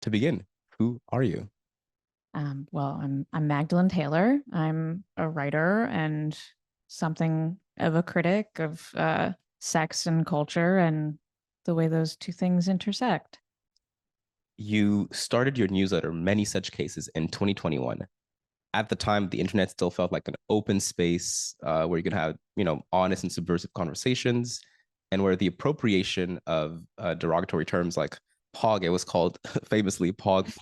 to begin, who are you? Well, I'm Magdalene Taylor. I'm a writer and something of a critic of sex and culture and the way those two things intersect. You started your newsletter, Many Such Cases, in 2021. At the time, the internet still felt like an open space where you could have, honest and subversive conversations, and where the appropriation of derogatory terms like "pog," it was called famously "pog,"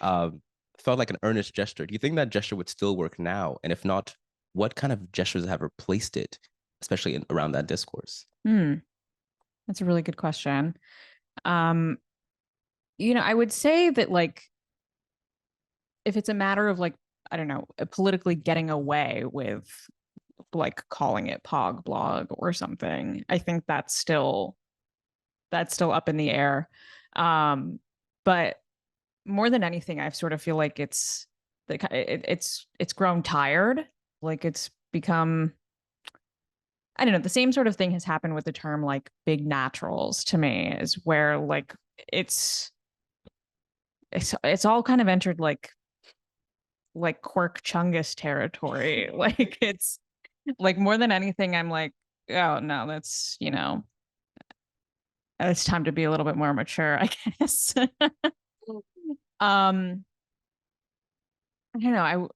um, felt like an earnest gesture. Do you think that gesture would still work now? And if not, what kind of gestures have replaced it, especially around that discourse? Hmm, that's a really good question. Um, I would say that if it's a matter of I don't know, politically getting away with calling it pog blog or something, I think that's still up in the air. But more than anything, I sort of feel like it's grown tired. Like it's become, I don't know, the same sort of thing has happened with the term like big naturals to me, is where it's it's all kind of entered like quirk chungus territory. Like it's like more than anything, I'm like, oh no, that's it's time to be a little bit more mature, I guess. um I don't know.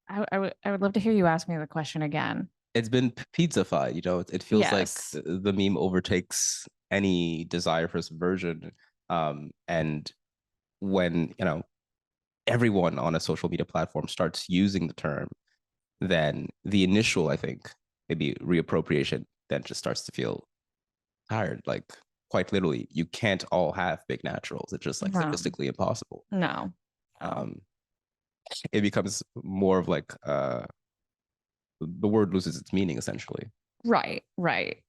I would love to hear you ask me the question again. It's been pizzified. It feels like Yes. the meme overtakes any desire for subversion. And when, everyone on a social media platform starts using the term, then the initial, I think, maybe reappropriation then just starts to feel tired. Like quite literally, you can't all have big naturals. It's just like No. statistically impossible. No. No. Um, it becomes more of like the word loses its meaning essentially. Right. Right.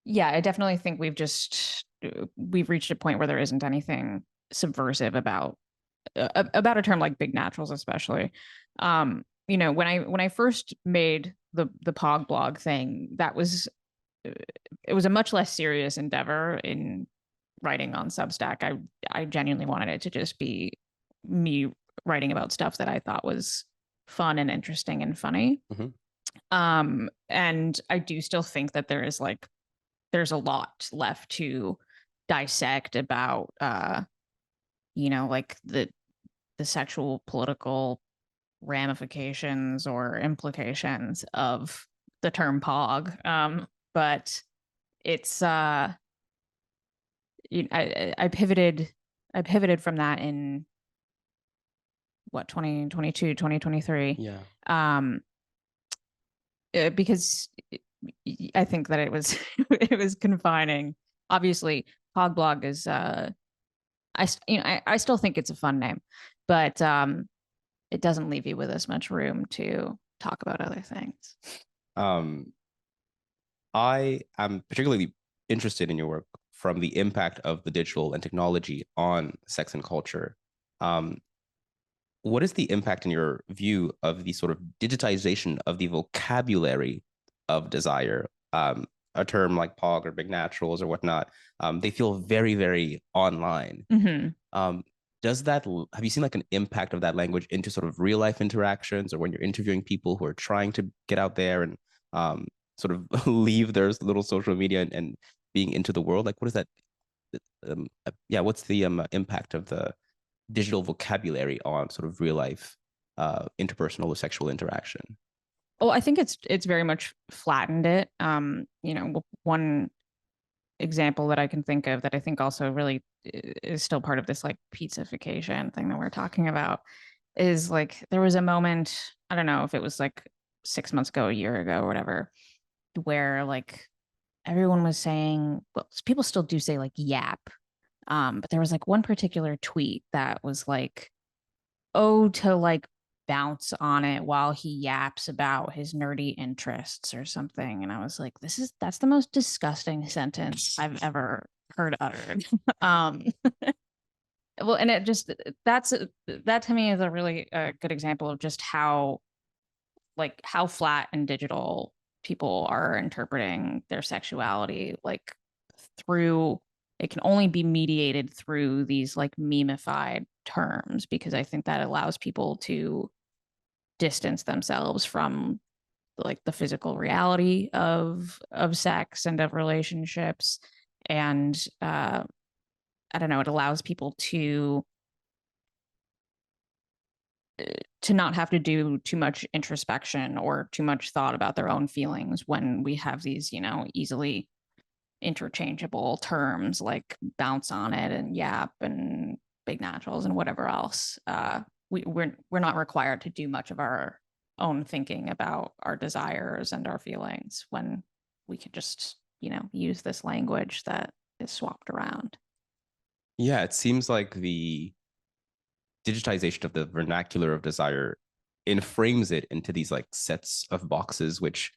Yeah, I definitely think we've reached a point where there isn't anything subversive about a term like big naturals, especially. When I first made the Pog blog thing, it was a much less serious endeavor in writing on Substack. I genuinely wanted it to just be me writing about stuff that I thought was fun and interesting and funny. Mhm. And I do still think that there's a lot left to dissect about like the sexual political ramifications or implications of the term pog. But it's I pivoted from that in what 2022 2023, Yeah. um because I think that it was it was confining. Obviously Hogblog is I still think it's a fun name, but it doesn't leave you with as much room to talk about other things. Um, I am particularly interested in your work from the impact of the digital and technology on sex and culture. Um, what is the impact, in your view, of the sort of digitization of the vocabulary of desire? A term like POG or big naturals or whatnot, they feel very, very online. Mm-hmm. Um, have you seen like an impact of that language into sort of real life interactions, or when you're interviewing people who are trying to get out there and sort of leave their little social media and being into the world? Like, what is that? Yeah, what's the impact of the digital vocabulary on sort of real life interpersonal or sexual interaction? Well, I think it's very much flattened it. One example that I can think of that I think also really is still part of this like pizzification thing that we're talking about is like there was a moment, I don't know if it was like 6 months ago, a year ago, or whatever, where like everyone was saying, well, people still do say like yap. But there was like one particular tweet that was like, oh, to like bounce on it while he yaps about his nerdy interests or something. And I was like, that's the most disgusting sentence I've ever heard uttered. um, well, and it just that to me is a really good example of just how flat and digital people are interpreting their sexuality, like through it can only be mediated through these like memeified terms, because I think that allows people to distance themselves from like the physical reality of sex and of relationships. And I don't know, it allows people to not have to do too much introspection or too much thought about their own feelings when we have these, you know, easily interchangeable terms like bounce on it and yap and big naturals and whatever else. We're not required to do much of our own thinking about our desires and our feelings when we could just, you know, use this language that is swapped around. Yeah, it seems like the digitization of the vernacular of desire inframes it into these like sets of boxes, which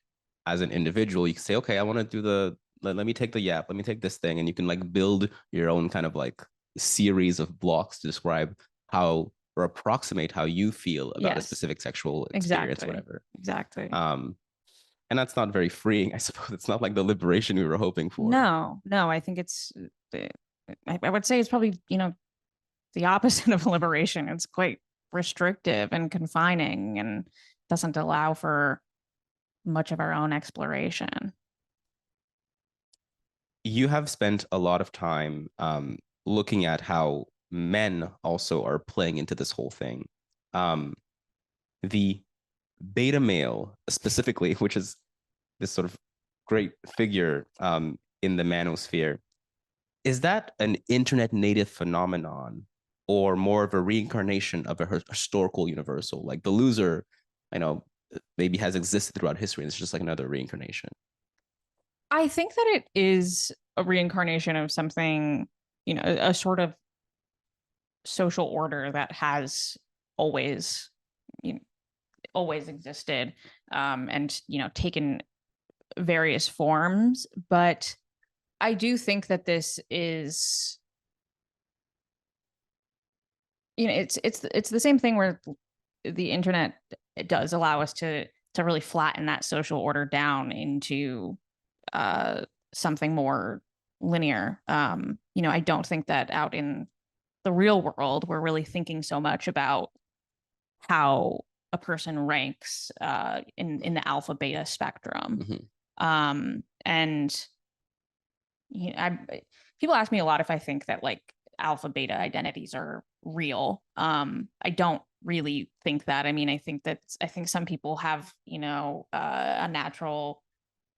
as an individual, you can say, okay, I want to do let me take the yap, let me take this thing. And you can like build your own kind of like series of blocks to describe how or approximate how you feel about a Yes, specific sexual experience, exactly. whatever. Exactly. And that's not very freeing, I suppose. It's not like the liberation we were hoping for. No, no, I think it's, I would say it's probably, you know, the opposite of liberation. It's quite restrictive and confining and doesn't allow for much of our own exploration. You have spent a lot of time looking at how men also are playing into this whole thing. Um, the beta male, specifically, which is this sort of great figure in the manosphere, is that an internet native phenomenon or more of a reincarnation of a historical universal? Like the loser, I know, maybe has existed throughout history. And it's just like another reincarnation. I think that it is a reincarnation of something, you know, a sort of social order that has always, you know, always existed, and, you know, taken various forms. But I do think that this is, you know, it's the same thing where the internet, it does allow us to really flatten that social order down into uh something more linear. You know, I don't think that out in the real world we're really thinking so much about how a person ranks in the alpha beta spectrum. Mm-hmm. And you know, people ask me a lot if I think that like alpha beta identities are real. I don't really think that. I mean, I think some people have, you know, a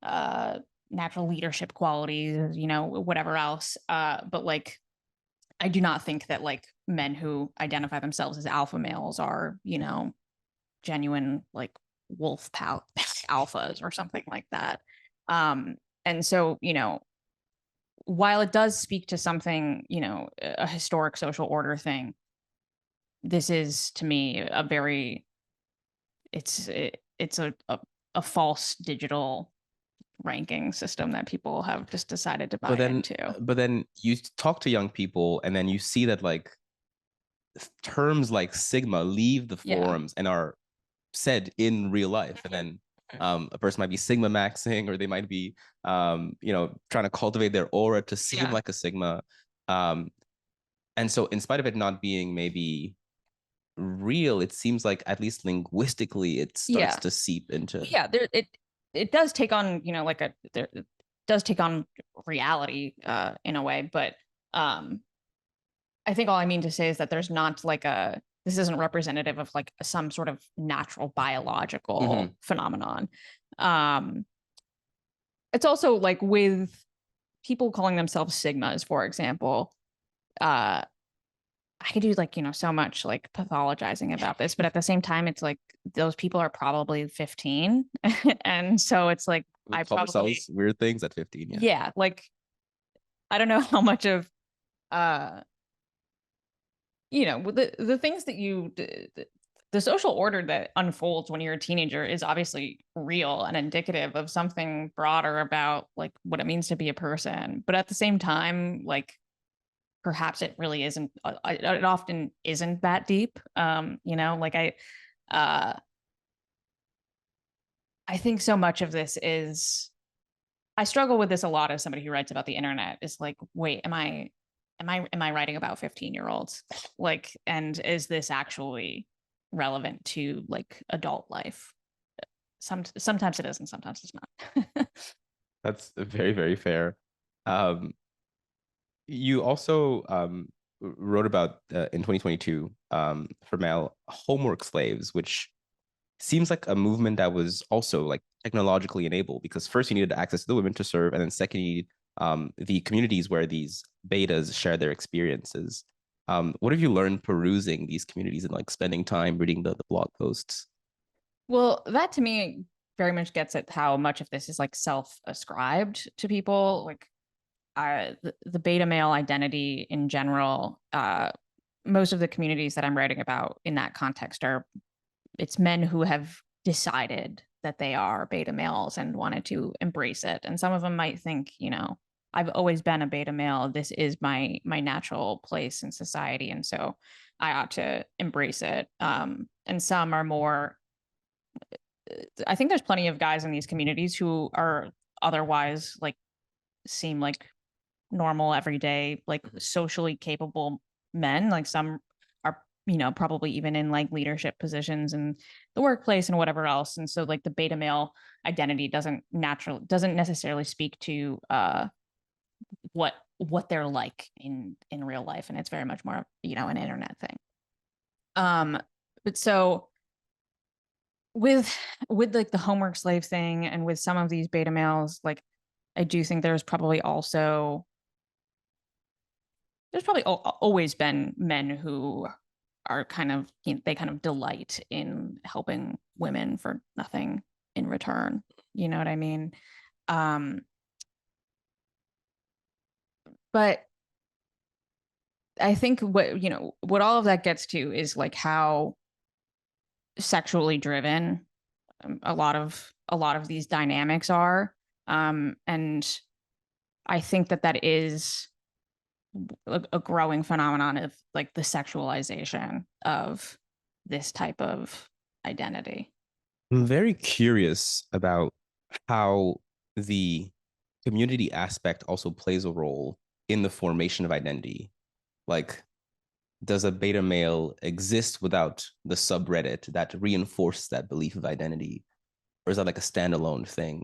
uh natural leadership qualities, you know, whatever else. But like I do not think that like men who identify themselves as alpha males are, you know, genuine like alphas or something like that. And so, you know, while it does speak to something, you know, a historic social order thing, this is to me a very, it's a false digital ranking system that people have just decided to But buy then, into. but then you talk to young people, and then you see that like terms like sigma leave the Yeah. forums and are said in real life. And then a person might be sigma maxing, or they might be trying to cultivate their aura to seem Yeah. like a sigma. Um, and so in spite of it not being maybe real, it seems like at least linguistically it starts Yeah. to seep into. Yeah. It does take on, you know, like it does take on reality in a way, but um I think all I mean to say is that there's not like this isn't representative of like some sort of natural biological Mhm. phenomenon. Um, it's also like with people calling themselves sigmas, for example. Uh, I could do like, you know, so much like pathologizing about this, but at the same time, it's like those people are probably 15. And so it's like, We I call probably, ourselves weird things at 15. Yeah. yeah, like, I don't know how much of, uh, you know, the things that the social order that unfolds when you're a teenager is obviously real and indicative of something broader about like what it means to be a person. But at the same time, like perhaps it really isn't, it often isn't that deep. You know, like uh I think so much of this is I struggle with this a lot as somebody who writes about the internet. It's like, wait, am I writing about 15-year-olds? Like, and is this actually relevant to like adult life? Sometimes it is, and sometimes it's not. That's very, very fair. Um, you also wrote about in 2022 for male homework slaves, which seems like a movement that was also like technologically enabled because first you needed access to the women to serve, and then second you need the communities where these betas share their experiences. What have you learned perusing these communities and like spending time reading the blog posts? Well, that to me very much gets at how much of this is like self-ascribed to people. Like the beta male identity in general, most of the communities that I'm writing about in that context are it's men who have decided that they are beta males and wanted to embrace it. And some of them might think, you know, I've always been a beta male. This is my natural place in society, and so I ought to embrace it. And some are more. I think there's plenty of guys in these communities who are otherwise like seem like normal, everyday, like socially capable men. Like some are, you know, probably even in like leadership positions in the workplace and whatever else. And so like the beta male identity doesn't necessarily speak to what they're like in real life. And it's very much more, you know, an internet thing. But so with like the homework slave thing and with some of these beta males, like I do think there's probably always been men who are kind of, you know, they kind of delight in helping women for nothing in return. You know what I mean? Um, but I think what, you know, what all of that gets to is like how sexually driven a lot of these dynamics are. And I think that that is a growing phenomenon of like the sexualization of this type of identity. I'm very curious about how the community aspect also plays a role in the formation of identity. Like, does a beta male exist without the subreddit that reinforces that belief of identity? Or is that like a standalone thing?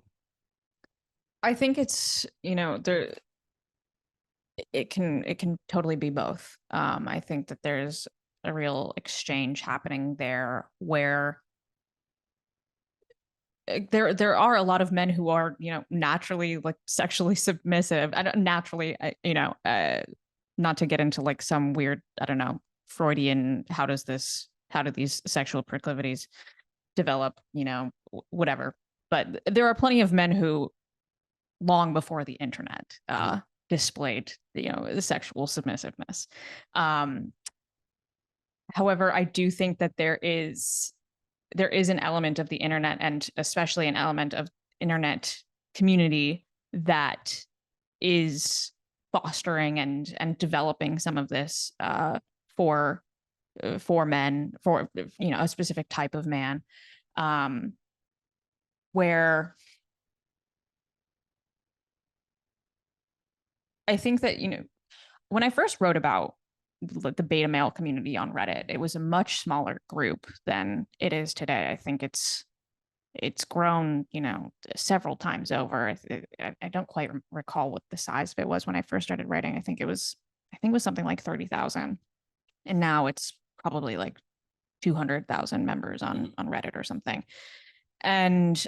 I think it's, you know, there it can totally be both. I think that there's a real exchange happening there where there are a lot of men who are, you know, naturally like sexually submissive. I don't naturally, you know, not to get into like some weird, I don't know, Freudian, how do these sexual proclivities develop, you know, whatever. But there are plenty of men who long before the internet displayed, you know, the sexual submissiveness. Um, However, I do think that there is an element of the internet, and especially an element of internet community, that is fostering and developing some of this for men, for, you know, a specific type of man, um, where I think that, you know, when I first wrote about the beta male community on Reddit, it was a much smaller group than it is today. I think it's grown, you know, several times over. I don't quite recall what the size of it was when I first started writing. I think it was something like 30,000, and now it's probably like 200,000 members on Reddit or something. And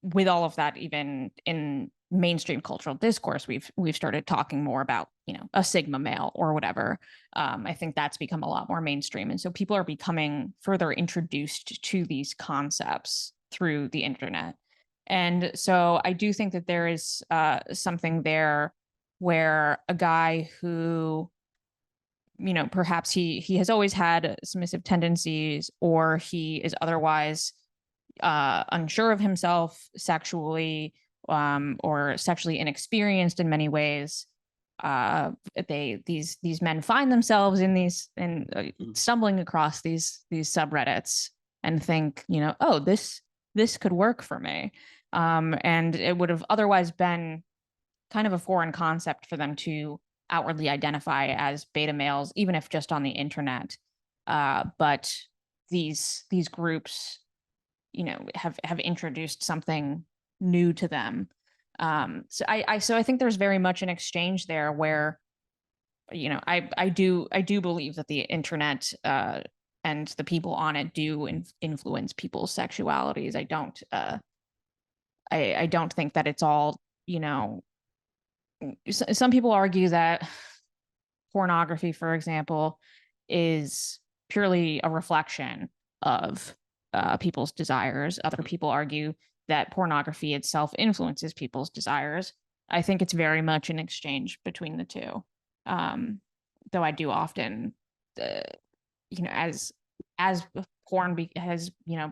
with all of that, even in mainstream cultural discourse, we've started talking more about, you know, a sigma male or whatever. I think that's become a lot more mainstream, and so people are becoming further introduced to these concepts through the internet. And so I do think that there is something there where a guy who, you know, perhaps he has always had submissive tendencies, or he is otherwise unsure of himself sexually, or sexually inexperienced in many ways. These men find themselves in these and stumbling across these subreddits and think, you know, oh, this could work for me. And it would have otherwise been kind of a foreign concept for them to outwardly identify as beta males, even if just on the internet. But these groups, have introduced something new to them. So I think there's very much an exchange there where, I do believe that the internet and the people on it do influence people's sexualities. I don't think that it's all, some people argue that pornography, for example, is purely a reflection of people's desires. Other people argue that pornography itself influences people's desires. I think it's very much an exchange between the two. Um, though I do often, uh, as porn has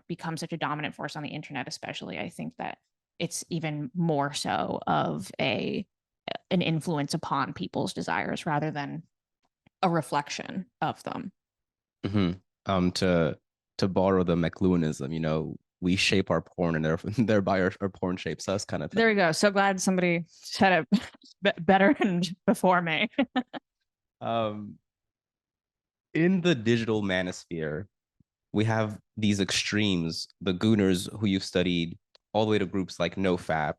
become such a dominant force on the internet, especially, I think that it's even more so of an influence upon people's desires rather than a reflection of them. Mm-hmm. To borrow the McLuhanism, we shape our porn and thereby our porn shapes us, kind of thing. There we go. So glad somebody said it better and before me. Um, in the digital manosphere, we have these extremes, the gooners who you've studied, all the way to groups like NoFap,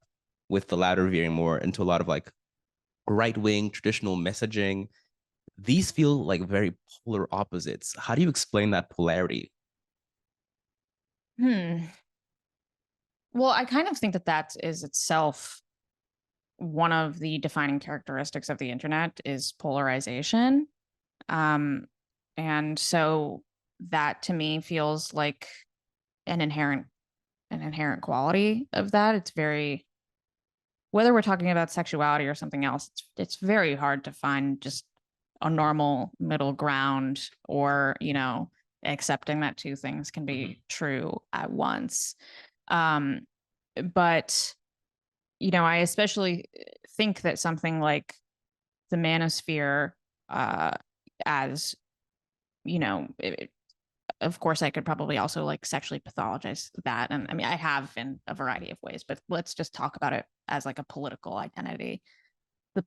with the latter veering more into a lot of like right wing traditional messaging. These feel like very polar opposites. How do you explain that polarity? Hmm. Well, I kind of think that that is itself one of the defining characteristics of the internet is polarization. Um, and so that to me feels like an inherent an inherent quality of that. It's very, whether we're talking about sexuality or something else, it's very hard to find just a normal middle ground, or accepting that two things can be true at once. Um, but I especially think that something like the manosphere, uh, as it, of course, I could probably also like sexually pathologize that. And I mean, I have in a variety of ways, but let's just talk about it as like a political identity. The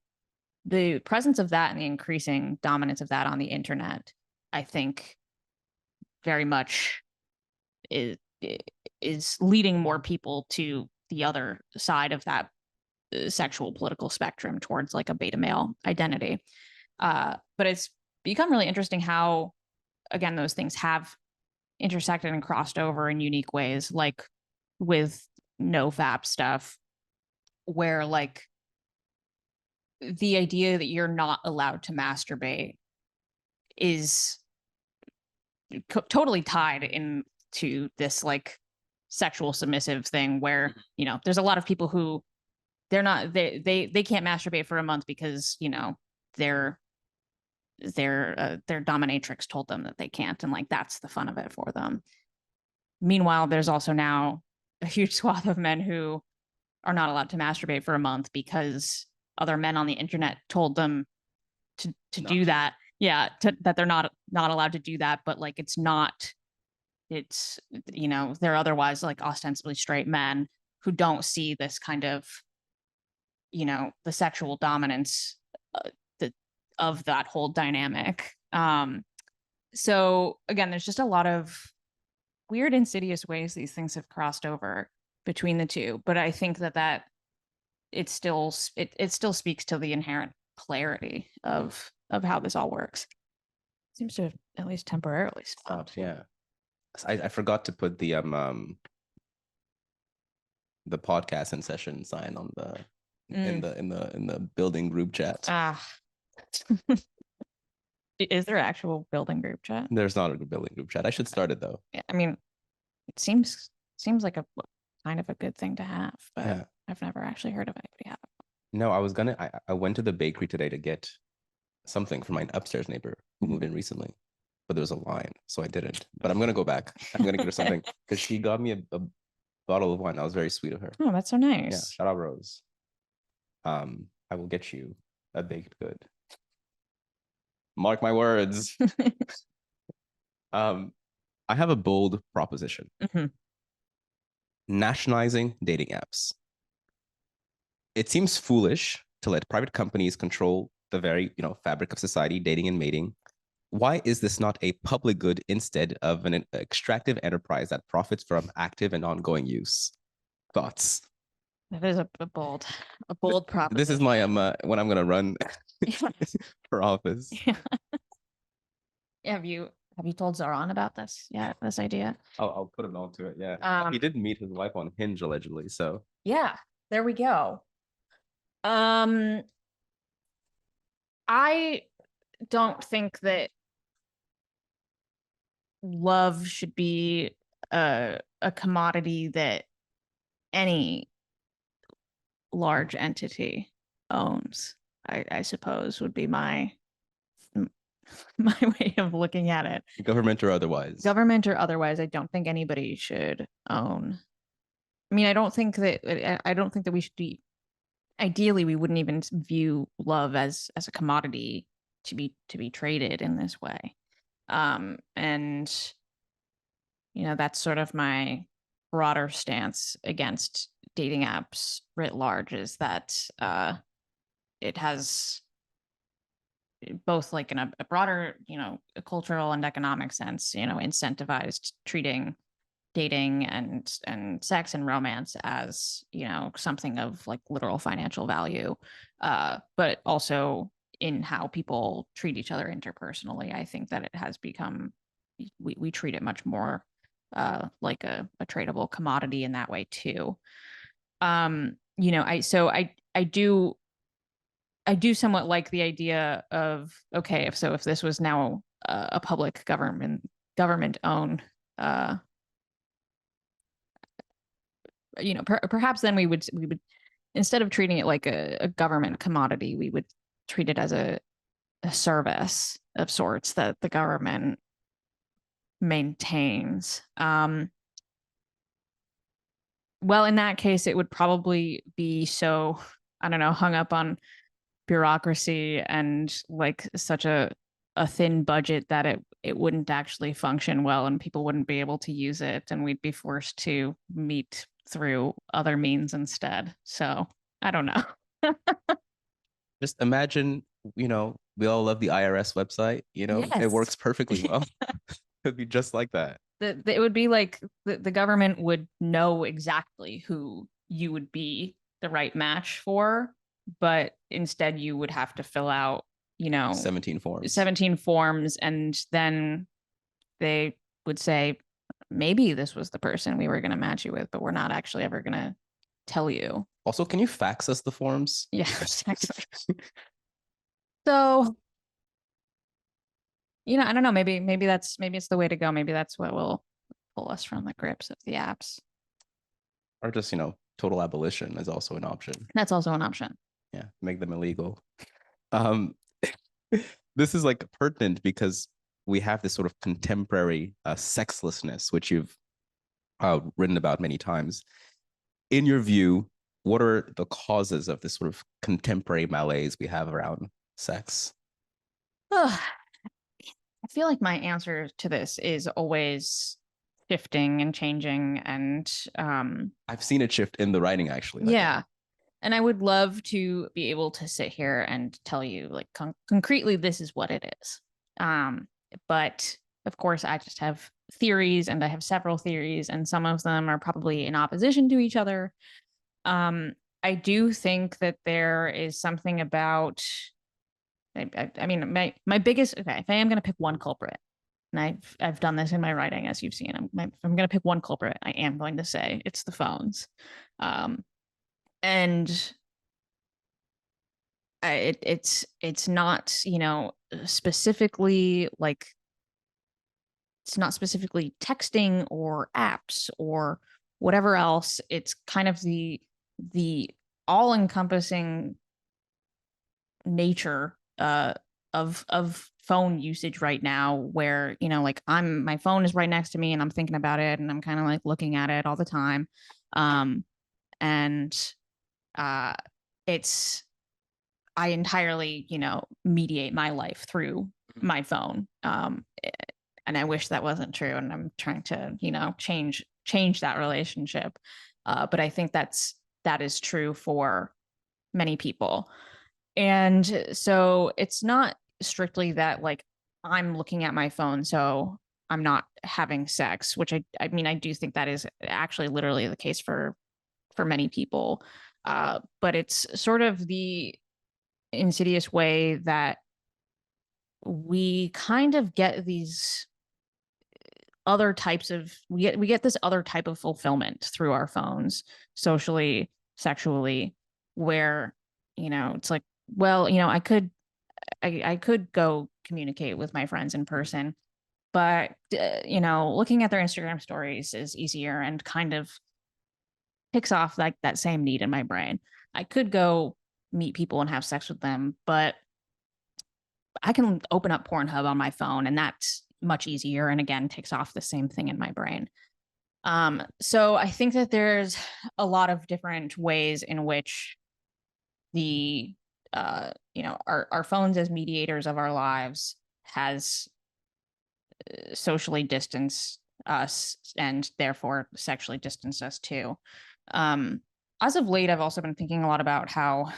the presence of that and the increasing dominance of that on the internet, I think, very much is is leading more people to the other side of that sexual political spectrum towards like a beta male identity. But it's become really interesting how, again, those things have intersected and crossed over in unique ways, like with no fap stuff, where like the idea that you're not allowed to masturbate is totally tied into this like sexual submissive thing where there's a lot of people who they can't masturbate for a month because their their dominatrix told them that they can't, and like that's the fun of it for them. Meanwhile, there's also now a huge swath of men who are not allowed to masturbate for a month because other men on the internet told them to do that. Yeah, that they're not allowed to do that, but like it's not. It's they're otherwise like ostensibly straight men who don't see this kind of the sexual dominance, uh, the, of that whole dynamic. So again, there's just a lot of weird, insidious ways these things have crossed over between the two. But I think that it still speaks to the inherent clarity of how this all works. Seems to have at least temporarily stopped. Yeah, I forgot to put the podcast and session sign on the in the building group chat. Ah, is there actual building group chat? There's not a building group chat. I should start it though. Yeah, I mean, it seems like a kind of a good thing to have, but Yeah. I've never actually heard of anybody have it. No, I went to the bakery today to get something from my upstairs neighbor who moved in recently, but there was a line, so I didn't. But I'm gonna go back. I'm gonna get her something because she got me a bottle of wine. That was very sweet of her. Oh, that's so Yeah, nice. shout out Rose. I will get you a baked good. Mark my words. I have a bold proposition. Mhm. Nationalizing dating apps. It seems foolish to let private companies control the very, fabric of society, dating and mating. Why is this not a public good instead of an extractive enterprise that profits from active and ongoing use? Thoughts? That is a bold proposition. This is my when I'm gonna run for office. Have you told Zoran about this? Yeah, this idea. I'll put it on to it. Yeah, he did meet his wife on Hinge allegedly. So yeah, there we go. I don't think that love should be a commodity that any large entity owns. I suppose would be my way of looking at it. Government or otherwise. Government or otherwise, I don't think anybody should own. I mean, I don't think that we should be. Ideally, we wouldn't even view love as a commodity to be traded in this way. And that's sort of my broader stance against dating apps writ large, is that it has both like in a broader, a cultural and economic sense, incentivized treating dating and sex and romance as, something of like literal financial value, but also in how people treat each other interpersonally. I think that it has become, we treat it much more like a tradable commodity in that way too. I do somewhat like the idea of, okay, if this was now a public government owned, perhaps then we would instead of treating it like a government commodity, we would treat it as a service of sorts that the government maintains. Well, in that case, it would probably be so, I don't know, hung up on bureaucracy and like such a thin budget that it wouldn't actually function well and people wouldn't be able to use it, and we'd be forced to meet through other means instead. So I don't know. Just imagine, we all love the IRS website, Yes. It works perfectly well. It'd be just like that. It would be like the government would know exactly who you would be the right match for, but instead you would have to fill out, 17 forms, and then they would say, maybe this was the person we were going to match you with, but we're not actually ever going to tell you. Also, can you fax us the forms? Yeah, exactly. So, I don't know. Maybe it's the way to go. Maybe that's what will pull us from the grips of the apps. Or just, total abolition is also an option. That's also an option. Yeah, make them illegal. This is like pertinent because we have this sort of contemporary sexlessness, which you've written about many times. In your view, what are the causes of this sort of contemporary malaise we have around sex? I feel like my answer to this is always shifting and changing, and I've seen it shift in the writing, actually. Yeah. And I would love to be able to sit here and tell you like concretely, this is what it is. But of course, I just have theories, and I have several theories, and some of them are probably in opposition to each other. I do think that there is something about, I mean, my biggest, okay, if I am going to pick one culprit, and I've done this in my writing, as you've seen, if I'm going to pick one culprit, I am going to say it's the phones. And it's not, specifically like, it's not specifically texting or apps or whatever else. It's kind of the all-encompassing nature of phone usage right now, where like my phone is right next to me and I'm thinking about it and I'm kind of like looking at it all the time. And it's, I entirely, mediate my life through my phone. And I wish that wasn't true. And I'm trying to, change change that relationship. But I think that is true for many people. And so it's not strictly that like I'm looking at my phone, so I'm not having sex, which I mean, I do think that is actually literally the case for many people. But it's sort of the insidious way that we kind of get these other types of we get this other type of fulfillment through our phones, socially, sexually, where it's like, well, I could go communicate with my friends in person, but looking at their Instagram stories is easier and kind of picks off like that same need in my brain. I could go meet people and have sex with them, but I can open up Pornhub on my phone and that's much easier and again takes off the same thing in my brain. So I think that there's a lot of different ways in which the our phones as mediators of our lives has socially distanced us and therefore sexually distanced us too. As of late, I've also been thinking a lot about how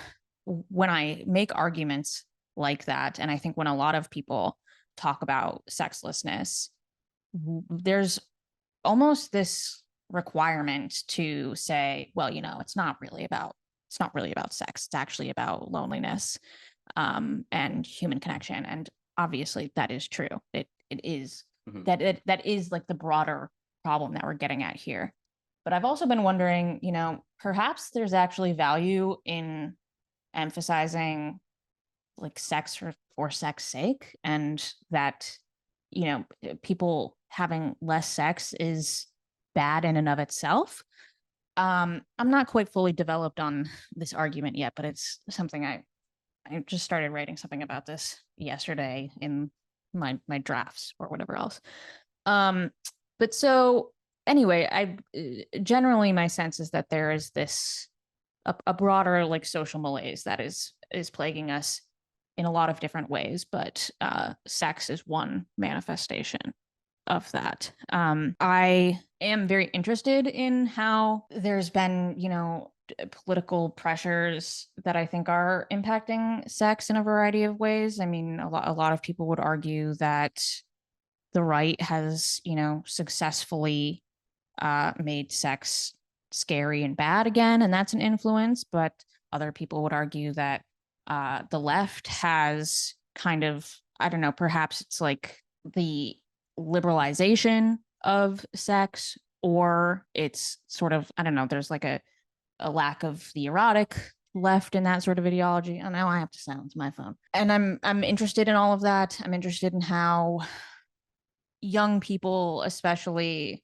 when I make arguments like that, and I think when a lot of people talk about sexlessness, there's almost this requirement to say, well, it's not really about sex. It's actually about loneliness and human connection. And obviously, that is true. It is that is like the broader problem that we're getting at here. But I've also been wondering, perhaps there's actually value in emphasizing like sex for sex sake, and that people having less sex is bad in and of itself. I'm not quite fully developed on this argument yet, but it's something I just started writing something about this yesterday in my drafts or whatever else. But so anyway, I generally my sense is that there is this a broader like social malaise that is plaguing us in a lot of different ways, but sex is one manifestation of that. I am very interested in how there's been, political pressures that I think are impacting sex in a variety of ways. I mean, a lot of people would argue that the right has, successfully made sex scary and bad again, and that's an influence. But other people would argue that the left has kind of, I don't know, perhaps it's like the liberalization of sex, or it's sort of, I don't know, there's like a lack of the erotic left in that sort of ideology. And now I have to silence my phone. And I'm interested in all of that. I'm interested in how young people, especially,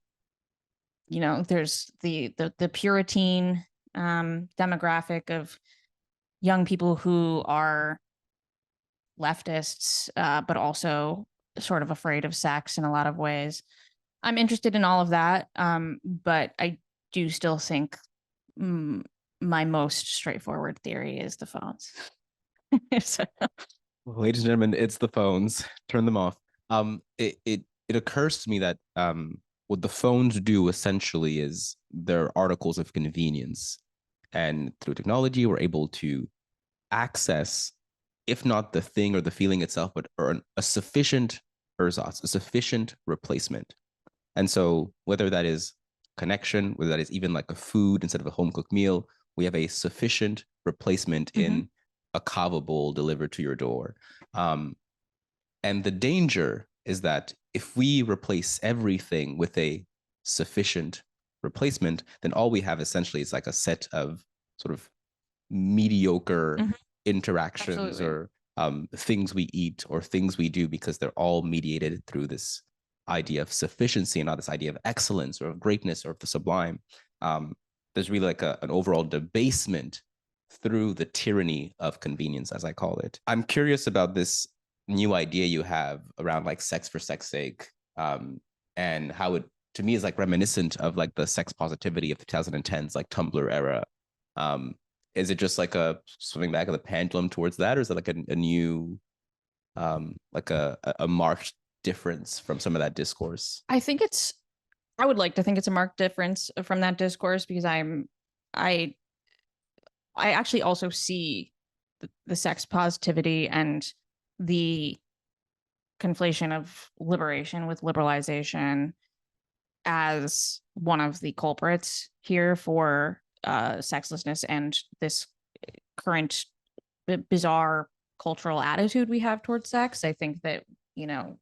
there's the Puritan demographic of young people who are leftists, but also sort of afraid of sex in a lot of ways. I'm interested in all of that, but I do still think my most straightforward theory is the phones. So, Ladies and gentlemen, it's the phones. Turn them off. It occurs to me that what the phones do essentially is they're articles of convenience, and through technology, we're able to access, if not the thing or the feeling itself, but a sufficient ersatz, a sufficient replacement. And so, whether that is connection, whether that is even like a food instead of a home cooked meal, we have a sufficient replacement in a kava bowl delivered to your door. And the danger is that if we replace everything with a sufficient replacement, then all we have essentially is like a set of sort of mediocre interactions absolutely. or things we eat or things we do, because they're all mediated through this idea of sufficiency and not this idea of excellence or of greatness or of the sublime. There's really like an overall debasement through the tyranny of convenience, as I call it. I'm curious about this new idea you have around like sex for sex sake, and how it to me is like reminiscent of like the sex positivity of the 2010s, like Tumblr era. Is it just like a swimming back of the pendulum towards that, or is it like a new like a marked difference from some of that discourse? I think it's I would like to think it's a marked difference from that discourse, because I I actually also see the sex positivity and the conflation of liberation with liberalization as one of the culprits here for sexlessness and this current bizarre cultural attitude we have towards sex. I think that, you know,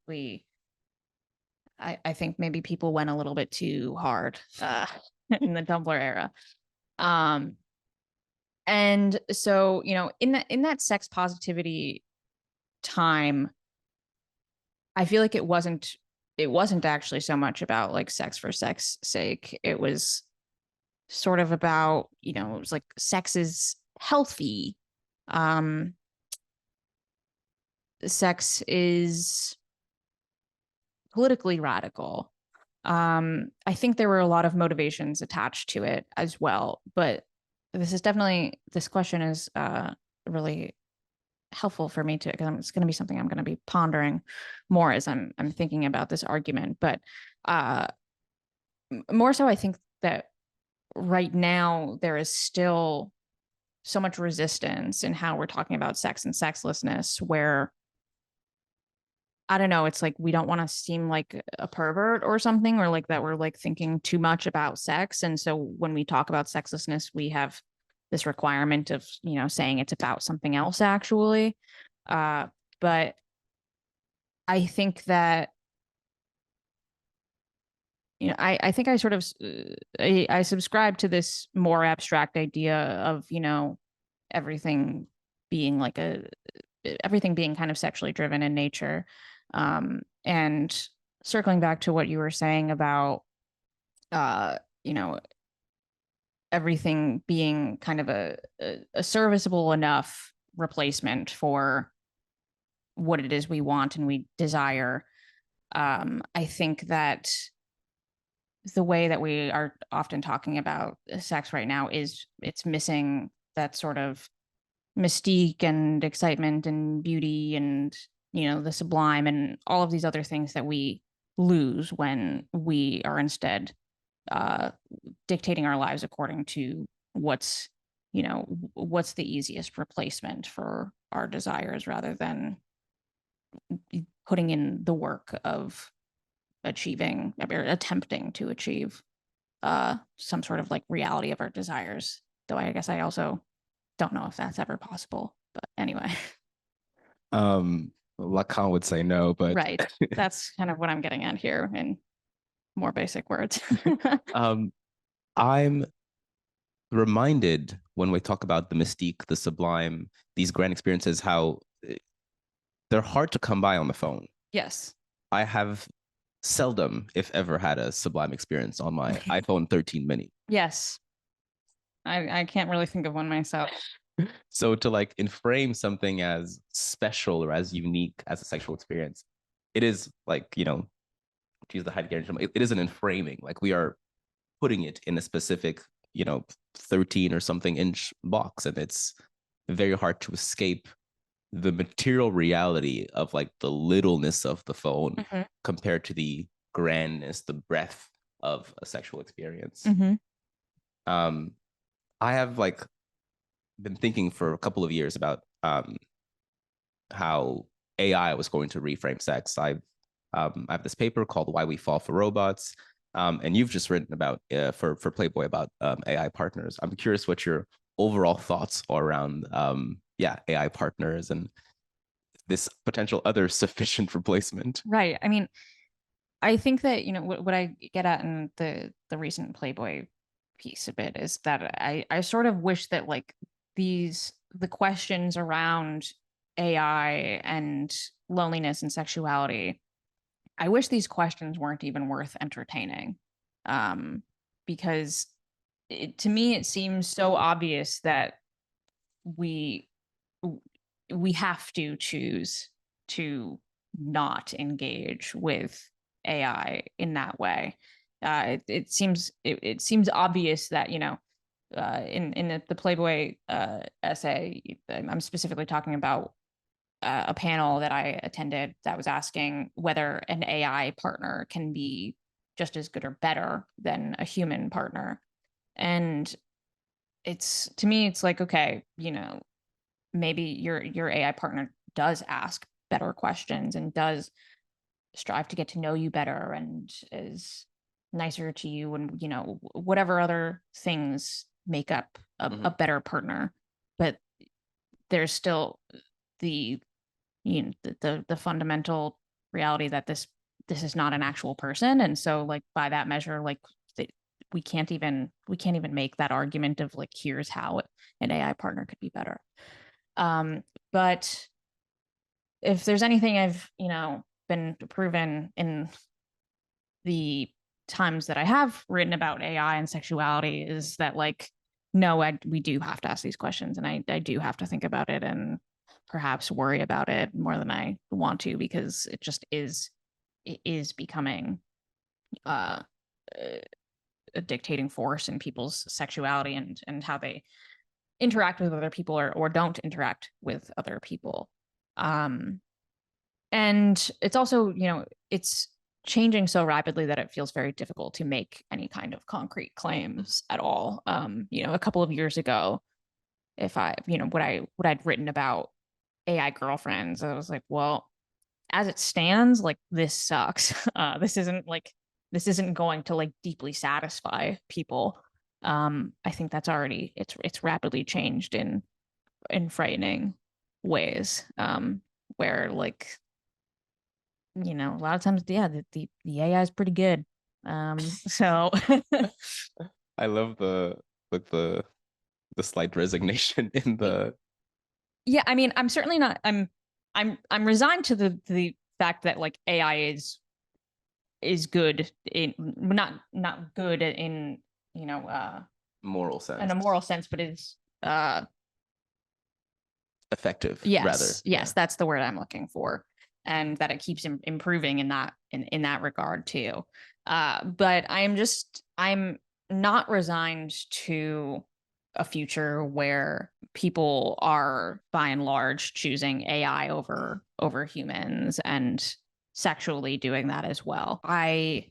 I think maybe people went a little bit too hard in the Tumblr era. Um, and so, you know, in that sex positivity time, I feel like it wasn't actually so much about like sex for sex sake. It was sort of about, you know, it was like sex is healthy. Um, sex is politically radical. I think there were a lot of motivations attached to it as well, but this question is really helpful for me to, because it's going to be something I'm going to be pondering more as I'm thinking about this argument. But uh, more so, I think that right now there is still so much resistance in how we're talking about sex and sexlessness, where I don't know, it's like we don't want to seem like a pervert or something, or like that we're like thinking too much about sex. And so when we talk about sexlessness, we have this requirement of, you know, saying it's about something else actually. But I think that, you know, I think I sort of I subscribe to this more abstract idea of, you know, everything being like a everything being kind of sexually driven in nature. And circling back to what you were saying about you know, everything being kind of a serviceable enough replacement for what it is we want and we desire. I think that the way that we are often talking about sex right now is it's missing that sort of mystique and excitement and beauty and, you know, the sublime and all of these other things that we lose when we are instead uh, dictating our lives according to what's, you know, what's the easiest replacement for our desires, rather than putting in the work of achieving or attempting to achieve some sort of like reality of our desires. Though I guess I also don't know if that's ever possible. But anyway. Lacan would say no, but Right. That's kind of what I'm getting at here in more basic words. um, I'm reminded when we talk about the mystique, the sublime, these grand experiences, how they're hard to come by on the phone. Yes. I have seldom, if ever, had a sublime experience on my iPhone 13 mini. Yes. I can't really think of one myself. So to like inframe something as special or as unique as a sexual experience, it is like, you know, to use the Heideggerian term, it is an inframing. Like we are putting it in a specific, you know, 13 or something inch box. And it's very hard to escape the material reality of like the littleness of the phone Mm-hmm. compared to the grandness, the breadth of a sexual experience. Mm-hmm. Um, I have like been thinking for a couple of years about how AI was going to reframe sex. I have this paper called "Why We Fall for Robots," and you've just written about for Playboy about AI partners. I'm curious what your overall thoughts are around yeah, AI partners and this potential other sufficient replacement. Right. I mean, I think that, you know, what I get at in the recent Playboy piece a bit is that I sort of wish that like the questions around AI and loneliness and sexuality, I wish these questions weren't even worth entertaining. Um, because to me it seems so obvious that we we have to choose to not engage with AI in that way. It seems obvious that, you know, in the Playboy essay, I'm specifically talking about a panel that I attended that was asking whether an AI partner can be just as good or better than a human partner. And to me, it's like, okay, maybe your AI partner does ask better questions and does strive to get to know you better and is nicer to you, and whatever other things make up a better partner. But there's still the the fundamental reality that this is not an actual person. And so, like, by that measure, like, we can't even make that argument of like, here's how an AI partner could be better. But if there's anything I've been proven in the times that I have written about AI and sexuality, is that, like, no, we do have to ask these questions, and I do have to think about it and perhaps worry about it more than I want to, because it is becoming uh, a dictating force in people's sexuality and how they interact with other people, or don't interact with other people. And it's also, it's changing so rapidly that it feels very difficult to make any kind of concrete claims at all. A couple of years ago, if I, what I'd written about AI girlfriends, I was like, well, as it stands, like, this sucks. This isn't going to, like, deeply satisfy people. I think that's already, it's rapidly changed in frightening ways. Where, like, a lot of times, yeah, the AI is pretty good. So I love the slight resignation in the. yeah, I mean, I'm certainly not. I'm resigned to the fact that, like, AI is good in, not good in, Moral in a sense. moral sense, but is Effective, rather. yes, Yeah. that's the word I'm looking for, and that it keeps improving in that regard too. But I'm not resigned to a future where people are, by and large, choosing AI over humans, and sexually doing that as well. I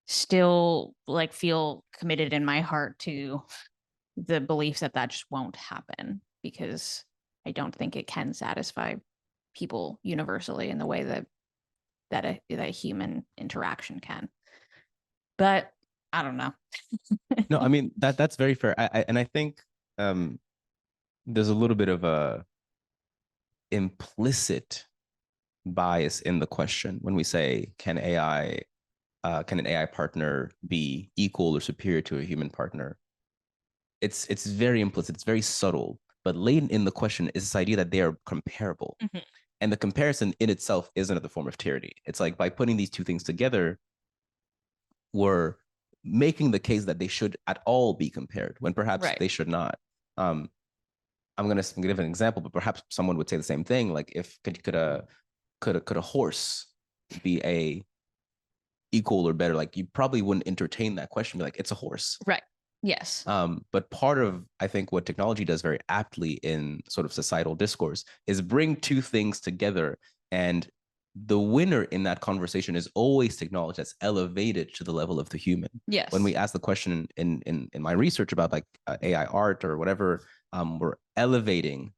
still, like, feel committed in my heart to the belief that just won't happen, because I don't think it can satisfy people universally in the way that a human interaction can. But I don't know. No, I mean, that's very fair. And I think there's a little bit of a implicit bias in the question when we say, can an AI partner be equal or superior to a human partner? It's very implicit, it's very subtle, but latent in the question is this idea that they are comparable. Mhm. And the comparison in itself is another form of tyranny. It's like, by putting these two things together, we're making the case that they should at all be compared when perhaps Right. they should not. Um, I'm gonna give an example, but perhaps someone would say the same thing. Like, if could a horse be a equal or better? Like, you probably wouldn't entertain that question. Be like, it's a horse. Right. Yes. But part of, I think, what technology does very aptly in sort of societal discourse is bring two things together, and the winner in that conversation is always technology that's elevated to the level of the human. Yes. When we ask the question in my research about, like, AI art or whatever, we're elevating,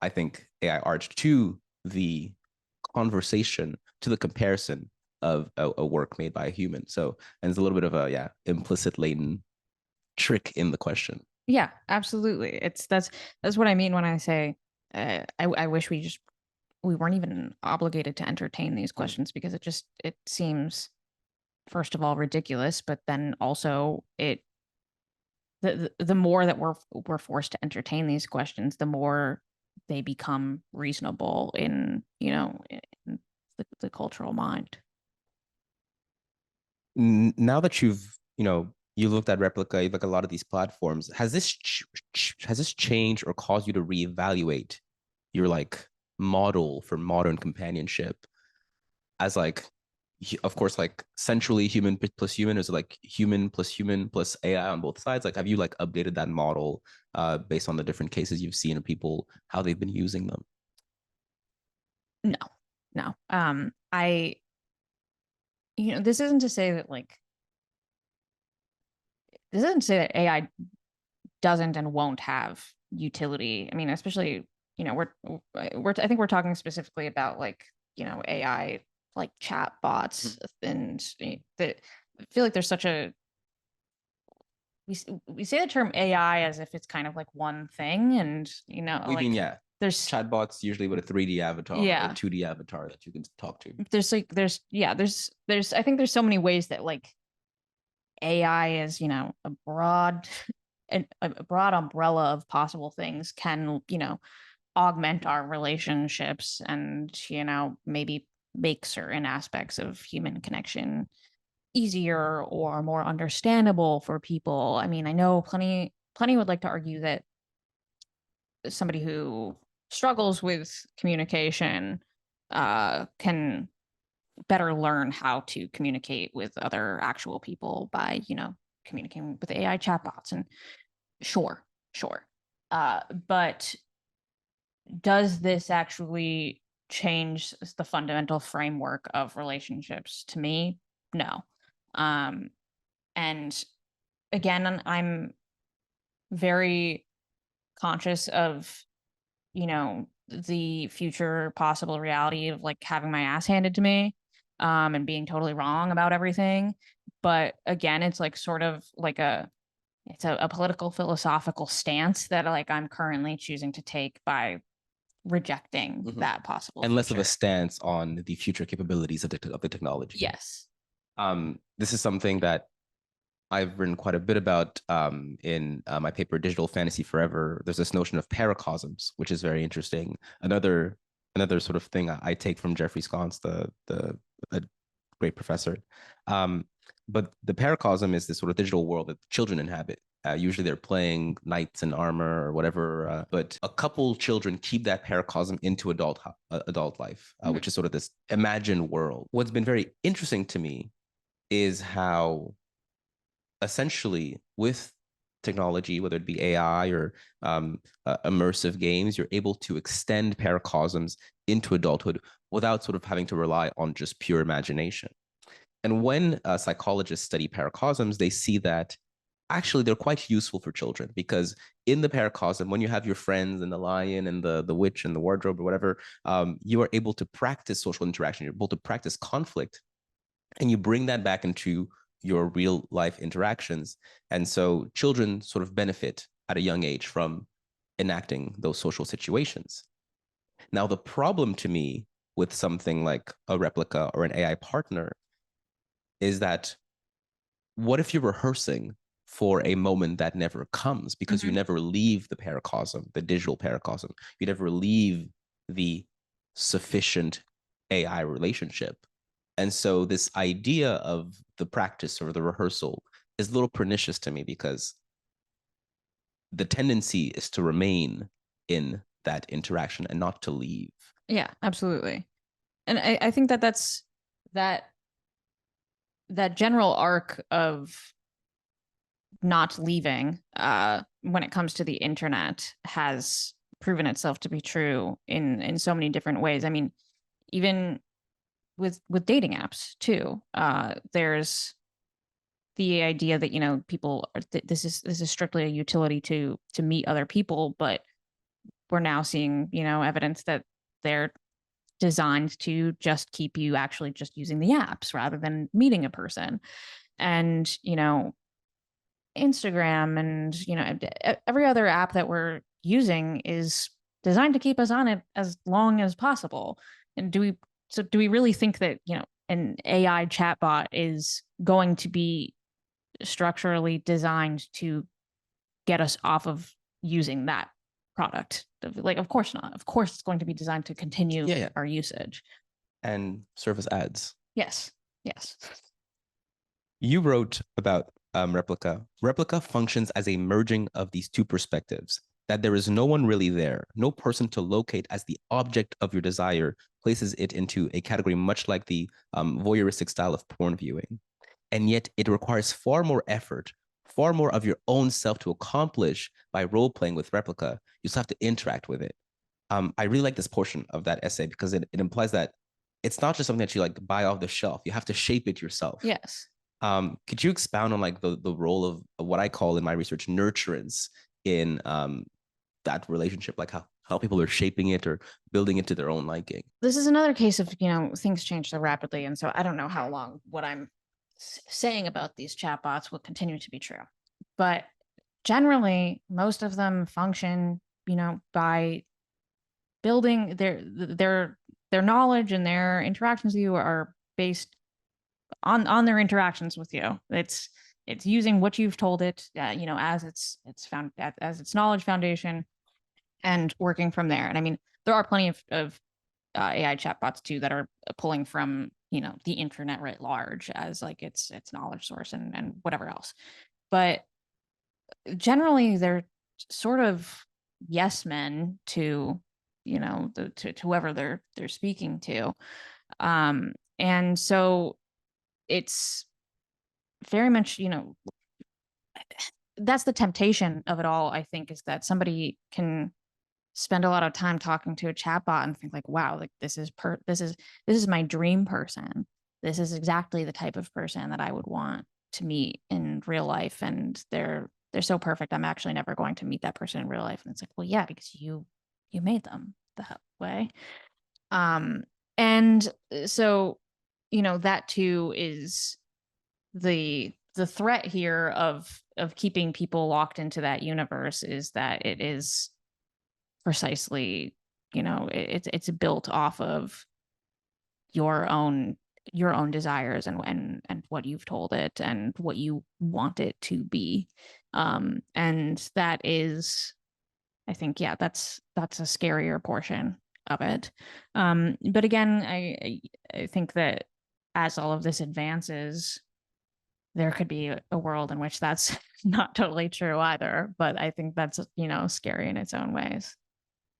I think, AI art to the conversation, to the comparison of a work made by a human. So, and there's a little bit of a implicit latent trick in the question. Yeah, absolutely. That's what I mean when I say I wish we weren't even obligated to entertain these questions, because it seems, first of all, ridiculous, but then also the more that we're forced to entertain these questions, the more they become reasonable in in the cultural mind. Now that you looked at Replica, you look at a lot of these platforms, has this changed or caused you to reevaluate your, like, model for modern companionship as, like, of course, like, centrally human plus human, is it like human plus AI on both sides? Like, have you, like, updated that model based on the different cases you've seen of people, how they've been using them? No, no. I This isn't to say that AI doesn't and won't have utility. I mean, especially, I think we're talking specifically about AI like chat bots and that I feel like there's such a we say the term AI as if it's kind of like one thing, and Yeah, there's chatbots usually with a 3D avatar or a 2D avatar that you can talk to. There's I think there's so many ways that AI is a broad a broad umbrella of possible things can augment our relationships and maybe make certain aspects of human connection easier or more understandable for people. I mean, I know plenty would like to argue that somebody who struggles with communication can better learn how to communicate with other actual people by communicating with AI chatbots. And sure, but does this actually change the fundamental framework of relationships? To me, no. And again, I'm very conscious of the future possible reality of having my ass handed to me, and being totally wrong about everything. But again, it's sort of it's a political philosophical stance that I'm currently choosing to take by rejecting that possible and less of a future. stance on the future capabilities of the technology. Yes. This is something that I've written quite a bit about in my paper Digital Fantasy Forever. There's this notion of paracosms, which is very interesting. Another sort of thing I take from Jeffrey Sconce, the great professor. But the paracosm is this sort of digital world that children inhabit. Usually they're playing knights in armor or whatever, but a couple children keep that paracosm into adult life, which is sort of this imagined world. What's been very interesting to me is how essentially with technology, whether it be AI or immersive games, you're able to extend paracosms into adulthood without sort of having to rely on just pure imagination. And when psychologists study paracosms, they see that actually they're quite useful for children because in the paracosm, when you have your friends and the lion and the witch and the wardrobe or whatever, you are able to practice social interaction. You're able to practice conflict, and you bring that back into your real life interactions. And so children sort of benefit at a young age from enacting those social situations. Now, the problem to me with something like a replica or an AI partner is that what if you're rehearsing for a moment that never comes because you never leave the paracosm, the digital paracosm? You never leave the sufficient AI relationship. And so this idea of the practice or the rehearsal is a little pernicious to me because the tendency is to remain in that interaction and not to leave. Yeah, absolutely. And I think that's that general arc of not leaving when it comes to the internet has proven itself to be true in so many different ways. I mean, even with dating apps too. There's the idea that people are this is strictly a utility to meet other people, but we're now seeing evidence that they're designed to just keep you actually just using the apps rather than meeting a person. And Instagram and every other app that we're using is designed to keep us on it as long as possible. And do we really think that an AI chatbot is going to be structurally designed to get us off of using that product? Of course not. Of course it's going to be designed to continue our usage and service ads. Yes. You wrote about Replica. Replica functions as a merging of these two perspectives, that there is no one really there, no person to locate as the object of your desire places it into a category much like the voyeuristic style of porn viewing. And yet it requires far more effort, far more of your own self to accomplish by role-playing with Replica. You still have to interact with it. I really like this portion of that essay because it implies that it's not just something that you like buy off the shelf. You have to shape it yourself. Yes. Could you expound on like the role of what I call in my research nurturance in that relationship, like how people are shaping it or building it to their own liking? This is another case of, things change so rapidly. And so I don't know how long what I'm saying about these chatbots will continue to be true. But generally, most of them function, by building their knowledge, and their interactions with you are based on their interactions with you. It's using what you've told it, as its knowledge foundation, and working from there. And I mean, there are plenty of AI chatbots too that are pulling from the internet writ large as like its knowledge source, and whatever else. But generally, they're sort of yes men to to whoever they're speaking to, and so it's very much that's the temptation of it all. I think is that somebody can spend a lot of time talking to a chatbot and think like, wow, like this is my dream person. This is exactly the type of person that I would want to meet in real life, and they're so perfect. I'm actually never going to meet that person in real life. And it's like, well, yeah, because you made them that way. And so that too is the threat here of keeping people locked into that universe, is that it is precisely it's built off of your own desires, and what you've told it and what you want it to be, and that is, I think, yeah, that's a scarier portion of it. But again, I think that as all of this advances, there could be a world in which that's not totally true either. But I think that's scary in its own ways.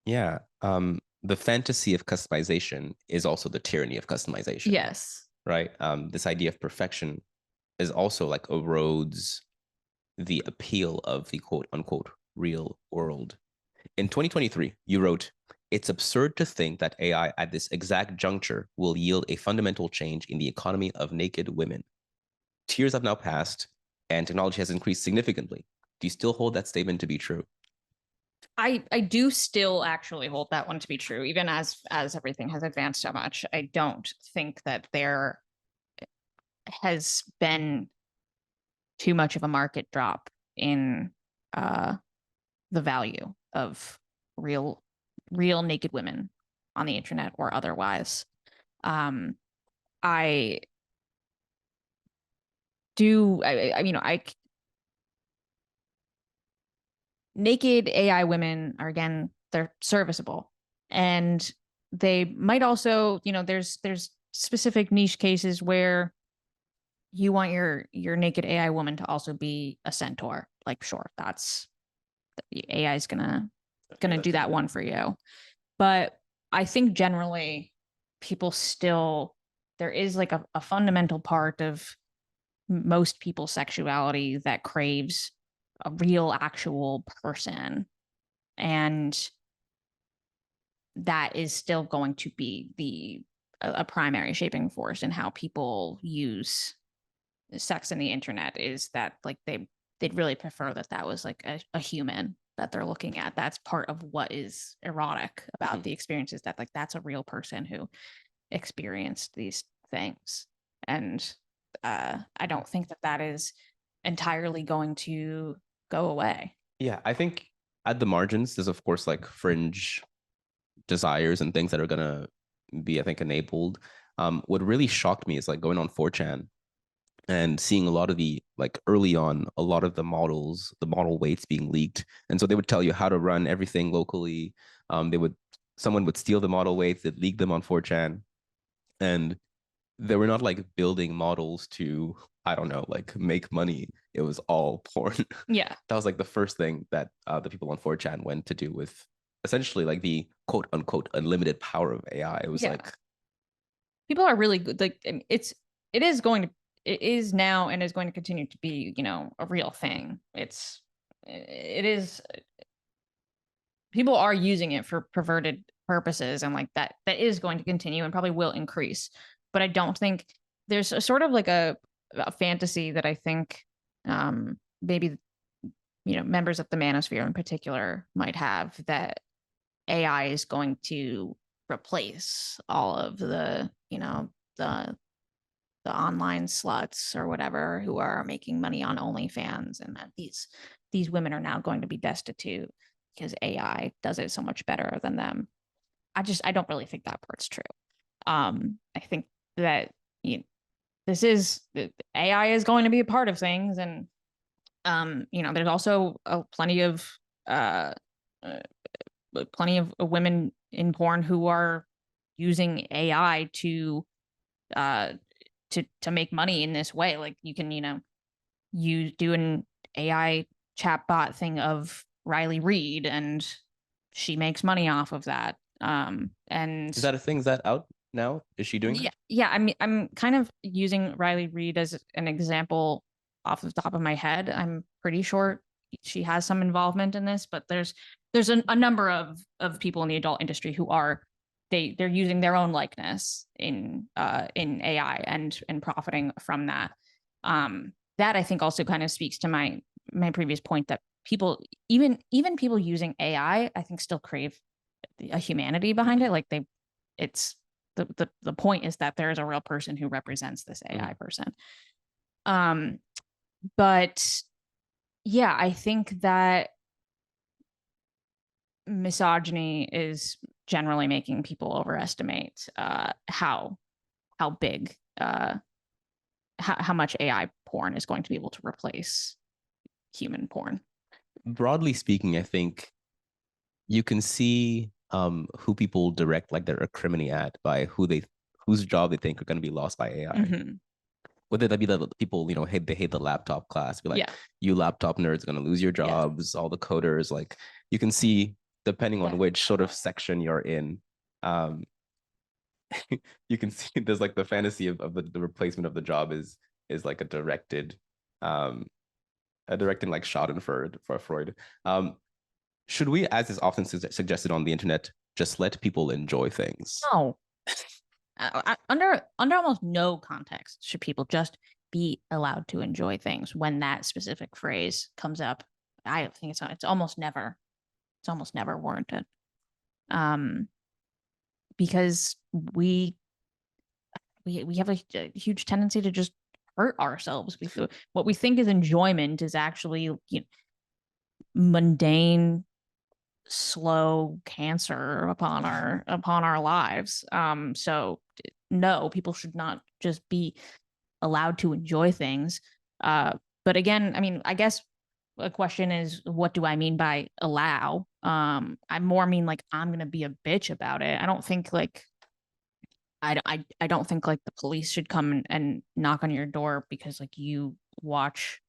Yeah. The fantasy of customization is also the tyranny of customization, Yes. right? This idea of perfection is also like erodes the appeal of the quote unquote real world. In 2023, you wrote, "It's absurd to think that AI at this exact juncture will yield a fundamental change in the economy of naked women. Years have now passed and technology has increased significantly. Do you still hold that statement to be true?" I do still actually hold that one to be true, even as everything has advanced so much. I don't think that there has been too much of a market drop in the value of real naked women on the internet or otherwise. I do. I naked AI women are, again, they're serviceable, and they might also, there's specific niche cases where you want your naked AI woman to also be a centaur. Like, sure, that's AI is gonna do that one for you. But I think generally people still, there is like a fundamental part of most people's sexuality that craves a real actual person, and that is still going to be a primary shaping force in how people use sex in the internet. Is that like they'd really prefer that was like a human that they're looking at. That's part of what is erotic about the experiences, that like that's a real person who experienced these things. And I don't think that is entirely going to go away. Yeah, I think at the margins, there's of course like fringe desires and things that are gonna be, I think, enabled. What really shocked me is like going on 4chan and seeing a lot of the like early on, a lot of the models, the model weights being leaked. And so they would tell you how to run everything locally. Someone would steal the model weights, they'd leak them on 4chan. And they were not like building models to, I don't know, like make money. It was all porn. Yeah. That was like the first thing that the people on 4chan went to do with essentially like the quote unquote unlimited power of AI. It was like people are really good. Like, it is now and is going to continue to be, a real thing. It is, people are using it for perverted purposes, and like that is going to continue and probably will increase. But I don't think there's a sort of like a fantasy that I think maybe members of the Manosphere in particular might have, that AI is going to replace all of the the online sluts or whatever who are making money on OnlyFans, and that these women are now going to be destitute because AI does it so much better than them. I don't really think that part's true. I think that this is AI is going to be a part of things, and there's also uh, uh, plenty of women in porn who are using AI uh to make money in this way. Like you can, you do an AI chatbot thing of Riley Reid, and she makes money off of that. And Is that a thing? Is that out now? Is she doing yeah, that? yeah. I mean, I'm kind of using Riley Reid as an example off the top of my head. I'm pretty sure she has some involvement in this, but there's a number of people in the adult industry who are they're using their own likeness in AI and profiting from that. That I think also kind of speaks to my previous point that people, even people using AI, I think still crave a humanity behind it. Like it's the point is that there is a real person who represents this AI person. But yeah, I think that misogyny is generally making people overestimate how big how much AI porn is going to be able to replace human porn. Broadly speaking, I think you can see who people direct like their criminy at by whose job they think are going to be lost by AI. Mm-hmm. Whether that be the people, they hate the laptop class, be like, Yeah. you laptop nerds are going to lose your jobs, all the coders. Like you can see, depending on which sort of section you're in, um, you can see there's like the fantasy of the replacement of the job is like a directed like Schadenfreude for Freud. Should we, as is often suggested on the internet, just let people enjoy things? No. Under almost no context should people just be allowed to enjoy things when that specific phrase comes up. I think it's almost never warranted. Um, because we have a huge tendency to just hurt ourselves. What we think is enjoyment is actually mundane, slow cancer upon our lives. So no, people should not just be allowed to enjoy things. But again, I mean, I guess a question is, what do I mean by allow? I more mean like I'm gonna be a bitch about it. I don't think like I don't think like the police should come and knock on your door because like you watch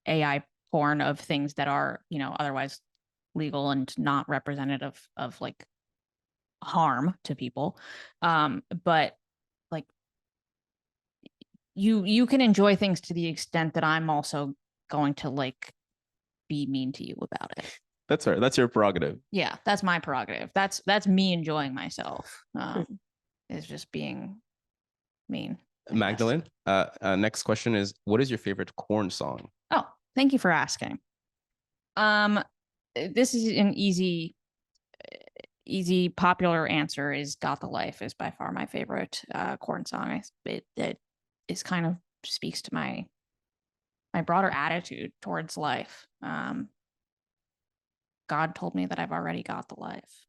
AI porn of things that are, otherwise legal and not representative of like harm to people. But like you can enjoy things to the extent that I'm also going to like be mean to you about it. That's right. That's your prerogative. Yeah, that's my prerogative. That's me enjoying myself. Is just being mean. Magdalene, next question is, what is your favorite corn song? Oh, thank you for asking. This is an easy popular answer is "Got the Life" is by far my favorite corn song. It is kind of speaks to my broader attitude towards life. God told me that I've already got the life.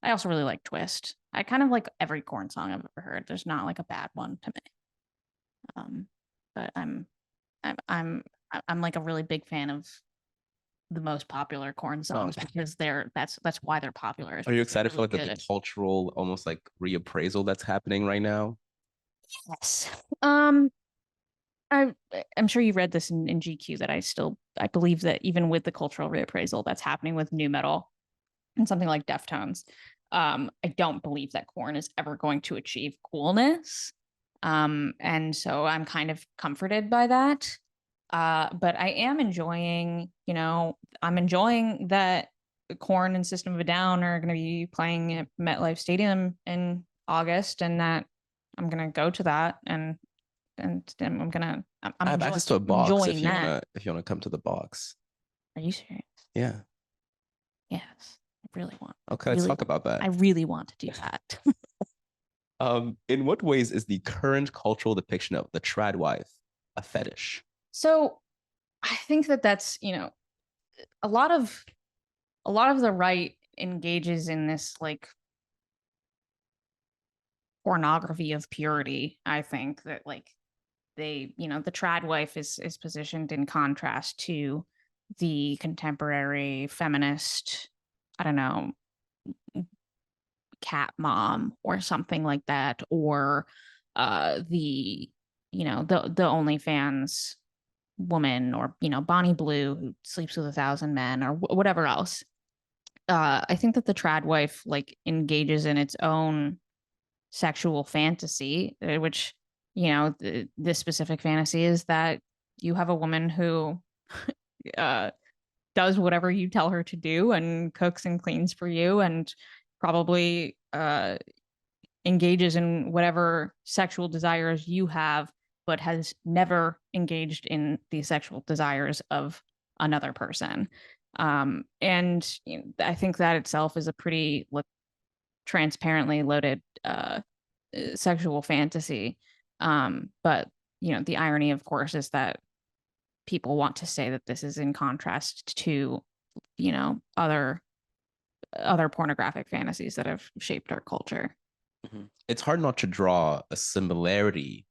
I also really like Twist. I kind of like every corn song I've ever heard. There's not like a bad one to me. But I'm like a really big fan of the most popular corn songs because that's why they're popular. Are you excited for really like the cultural almost like reappraisal that's happening right now? Yes. I'm sure you read this in GQ that I believe that even with the cultural reappraisal that's happening with new metal and something like Deftones, I don't believe that Korn is ever going to achieve coolness. And so I'm kind of comforted by that. But I am enjoying, I'm enjoying that Korn and System of a Down are going to be playing at MetLife Stadium in August, and that I'm going to go to that, and I'm gonna I I'm have access to a box enjoying that. if you wanna come to the box. Are you serious? Yeah. Yes, I really want. Okay, let's talk about I that. really want to do that. In what ways is the current cultural depiction of the tradwife a fetish? So I think that that's a lot of the right engages in this like pornography of purity. I think that like they the trad wife is positioned in contrast to the contemporary feminist, I don't know, cat mom or something like that, or the the OnlyFans woman, or Bonnie Blue who sleeps with 1,000 men, or whatever else. I think that the trad wife like engages in its own sexual fantasy, which the specific fantasy is that you have a woman who uh, does whatever you tell her to do and cooks and cleans for you, and probably engages in whatever sexual desires you have, but has never engaged in the sexual desires of another person. And I think that itself is a pretty transparently loaded sexual fantasy. But the irony, of course, is that people want to say that this is in contrast to other pornographic fantasies that have shaped our culture. It's hard not to draw a similarity,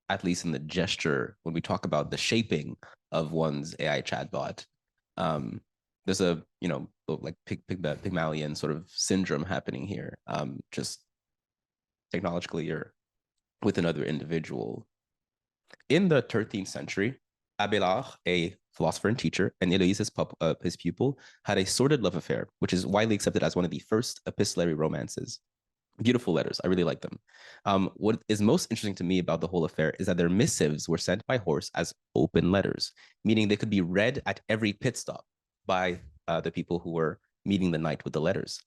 at least in the gesture, when we talk about the shaping of one's AI chatbot. There's a, like Pygmalion sort of syndrome happening here, just technologically or with another individual. In the 13th century, Abelard, a philosopher and teacher, and Héloïse, his pupil, had a sordid love affair, which is widely accepted as one of the first epistolary romances. Beautiful letters. I really like them. What is most interesting to me about the whole affair is that their missives were sent by horse as open letters, meaning they could be read at every pit stop by the people who were meeting the knight with the letters.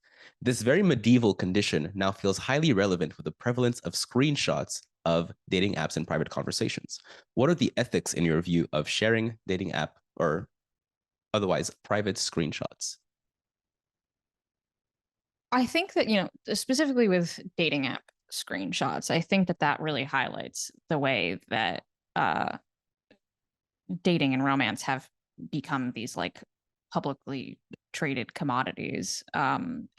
This very medieval condition now feels highly relevant with the prevalence of screenshots of dating apps and private conversations. What are the ethics, in your view, of sharing dating app or otherwise private screenshots? I think that, specifically with dating app screenshots, I think that that really highlights the way that uh, dating and romance have become these like publicly traded commodities. And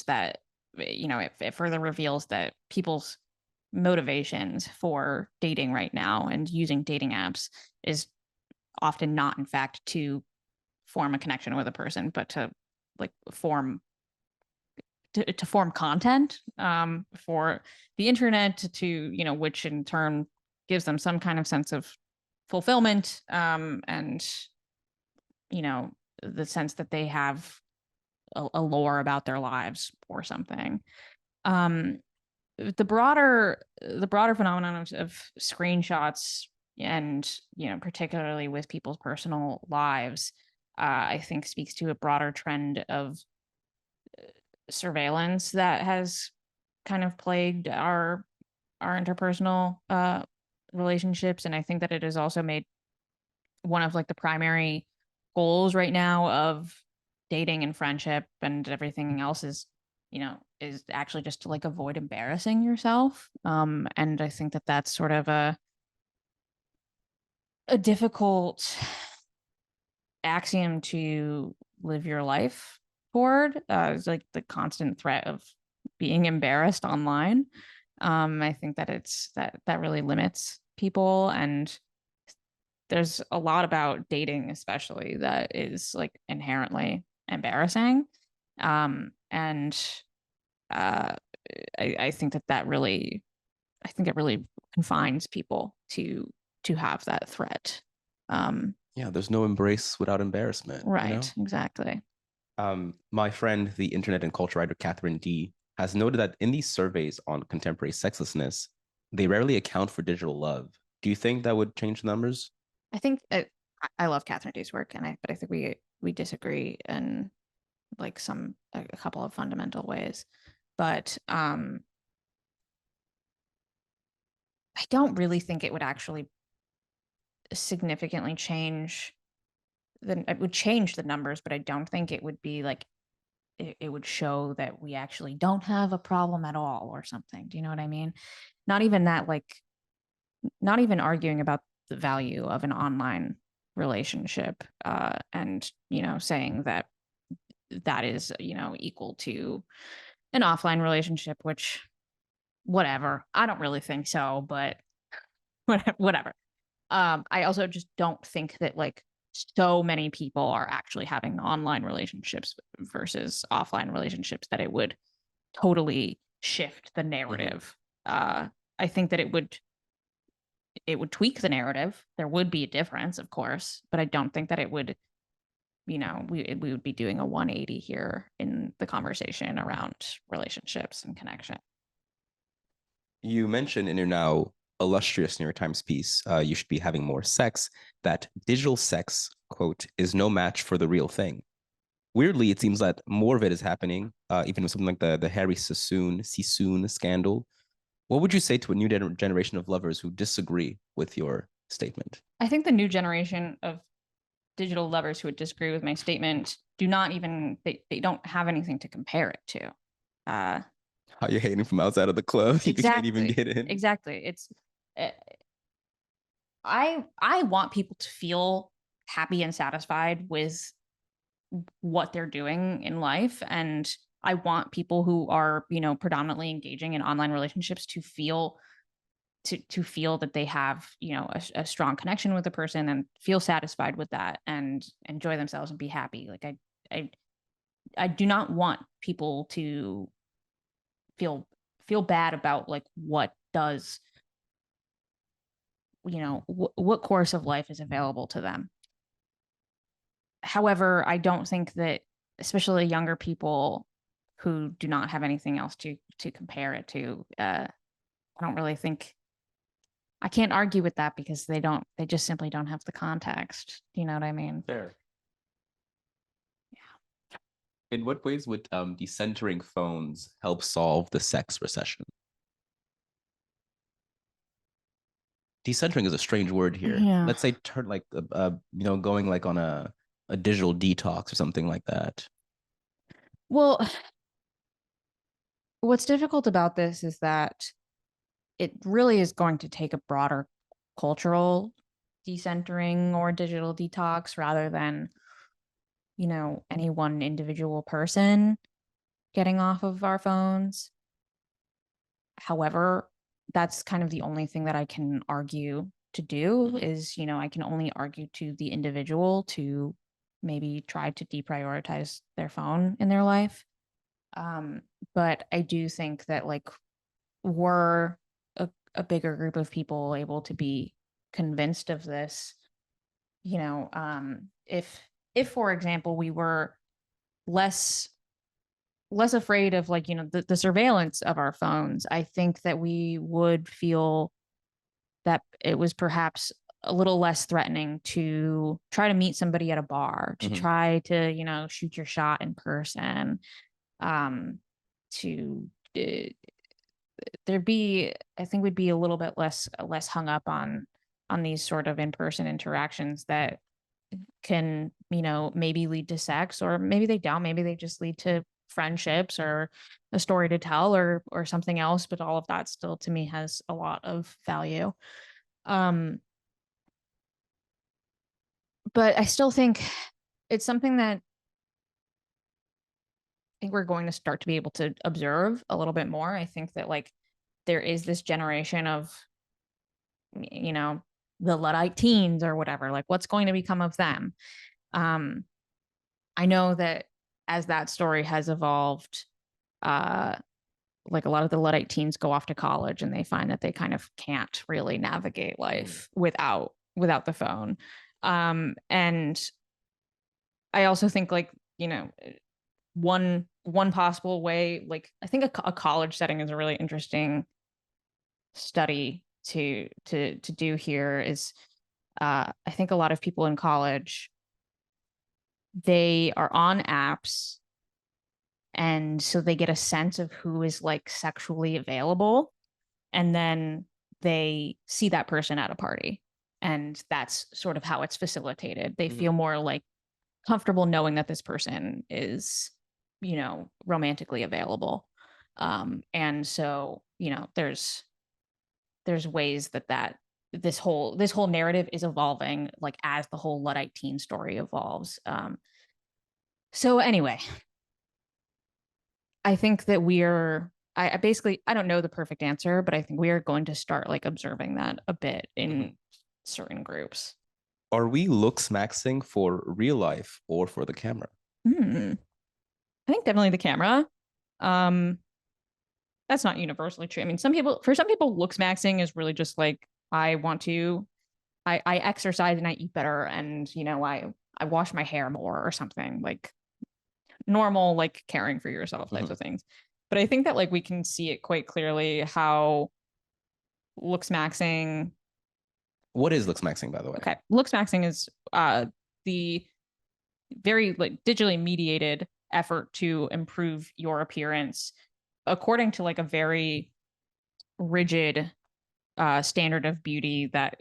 that, it further reveals that people's motivations for dating right now and using dating apps is often not, in fact, to form a connection with a person, but to like form content for the internet, to which in turn gives them some kind of sense of fulfillment, and the sense that they have a lore about their lives or something. um the broader phenomenon of screenshots, and particularly with people's personal lives, I think speaks to a broader trend of surveillance that has kind of plagued our interpersonal relationships. And I think that it has also made one of like the primary goals right now of dating and friendship and everything else is actually just to like avoid embarrassing yourself. And I think that that's sort of a difficult axiom to live your life toward. It's like the constant threat of being embarrassed online. I think that that really limits people, and there's a lot about dating, especially, that is like inherently embarrassing. And uh, I think that really, I think it really confines people to have that threat. Yeah, there's no embrace without embarrassment, you know? Right, exactly. My friend, the internet and culture writer Catherine D, has noted that in these surveys on contemporary sexlessness, they rarely account for digital love. Do you think that would change the numbers? I think I love Catherine D's work, but I think we disagree, and like a couple of fundamental ways. But I don't really think it would actually significantly change it would change the numbers, but I don't think it would be like it would show that we actually don't have a problem at all or something. Do you know what I mean? Not even that, like, not even arguing about the value of an online relationship, and, saying that that is, equal to an offline relationship, which, whatever. I don't really think so, but whatever. I also just don't think that, like, so many people are actually having online relationships versus offline relationships that it would totally shift the narrative. I think that it would tweak the narrative. There would be a difference, of course, but I don't think that it would, we would be doing a 180 here in the conversation around relationships and connection. You mentioned in your now illustrious New York Times piece, you should be having more sex, that digital sex, quote, is no match for the real thing. Weirdly, it seems that more of it is happening, even with something like the Harry Sissoon scandal. What would you say to a new generation of lovers who disagree with your statement? I think the new generation of digital lovers who would disagree with my statement do not even, they don't have anything to compare it to. How you hating from outside of the club? You can't even Exactly. get in. Exactly. I want people to feel happy and satisfied with what they're doing in life, and I want people who are, predominantly engaging in online relationships to feel feel that they have, a strong connection with the person and feel satisfied with that and enjoy themselves and be happy. Like, I I do not want people to feel bad about, like, what does, what course of life is available to them. However, I don't think that, especially younger people who do not have anything else to compare it to, I don't really think I can't argue with that because they just simply don't have the context. Do you know what I mean? Fair. In what ways would decentering phones help solve the sex recession? Decentering is a strange word here. Yeah. Let's say turn like going like on a digital detox or something like that. Well, what's difficult about this is that it really is going to take a broader cultural decentering or digital detox rather than, any one individual person getting off of our phones. However, that's kind of the only thing that I can argue to do is, I can only argue to the individual to maybe try to deprioritize their phone in their life. But I do think that, like, were a bigger group of people able to be convinced of this, if for example we were less afraid of, like, the surveillance of our phones, I think that we would feel that it was perhaps a little less threatening to try to meet somebody at a bar, to try to, shoot your shot in person, to there'd be, I think we'd be a little bit less hung up on these sort of in-person interactions that can, maybe lead to sex, or maybe they don't, maybe they just lead to friendships or a story to tell or something else, but all of that still to me has a lot of value. But I still think it's something that I think we're going to start to be able to observe a little bit more. I think that, like, there is this generation of, the Luddite teens or whatever, like, what's going to become of them? I know that as that story has evolved, like, a lot of the Luddite teens go off to college and they find that they kind of can't really navigate life without the phone. And I also think, like, one possible way, like, I think a college setting is a really interesting study to do here is, I think a lot of people in college, they are on apps And so they get a sense of who is like sexually available. And then they see that person at a party. And that's sort of how it's facilitated. They feel more like comfortable knowing that this person is, romantically available. And so, there's ways that this whole narrative is evolving, like as the whole Luddite teen story evolves. So anyway, I think that I basically, I don't know the perfect answer, but I think we are going to start like observing that a bit in certain groups. Are we looksmaxxing for real life or for the camera? I think definitely the camera. Um, that's not universally true. I mean, for some people, looksmaxxing is really just like, I exercise and I eat better, and I wash my hair more or something, like normal, like caring for yourself types of things. But I think that like we can see it quite clearly how looksmaxxing. What is looksmaxxing, by the way? Okay, looksmaxxing is the very like digitally mediated effort to improve your appearance according to like a very rigid standard of beauty that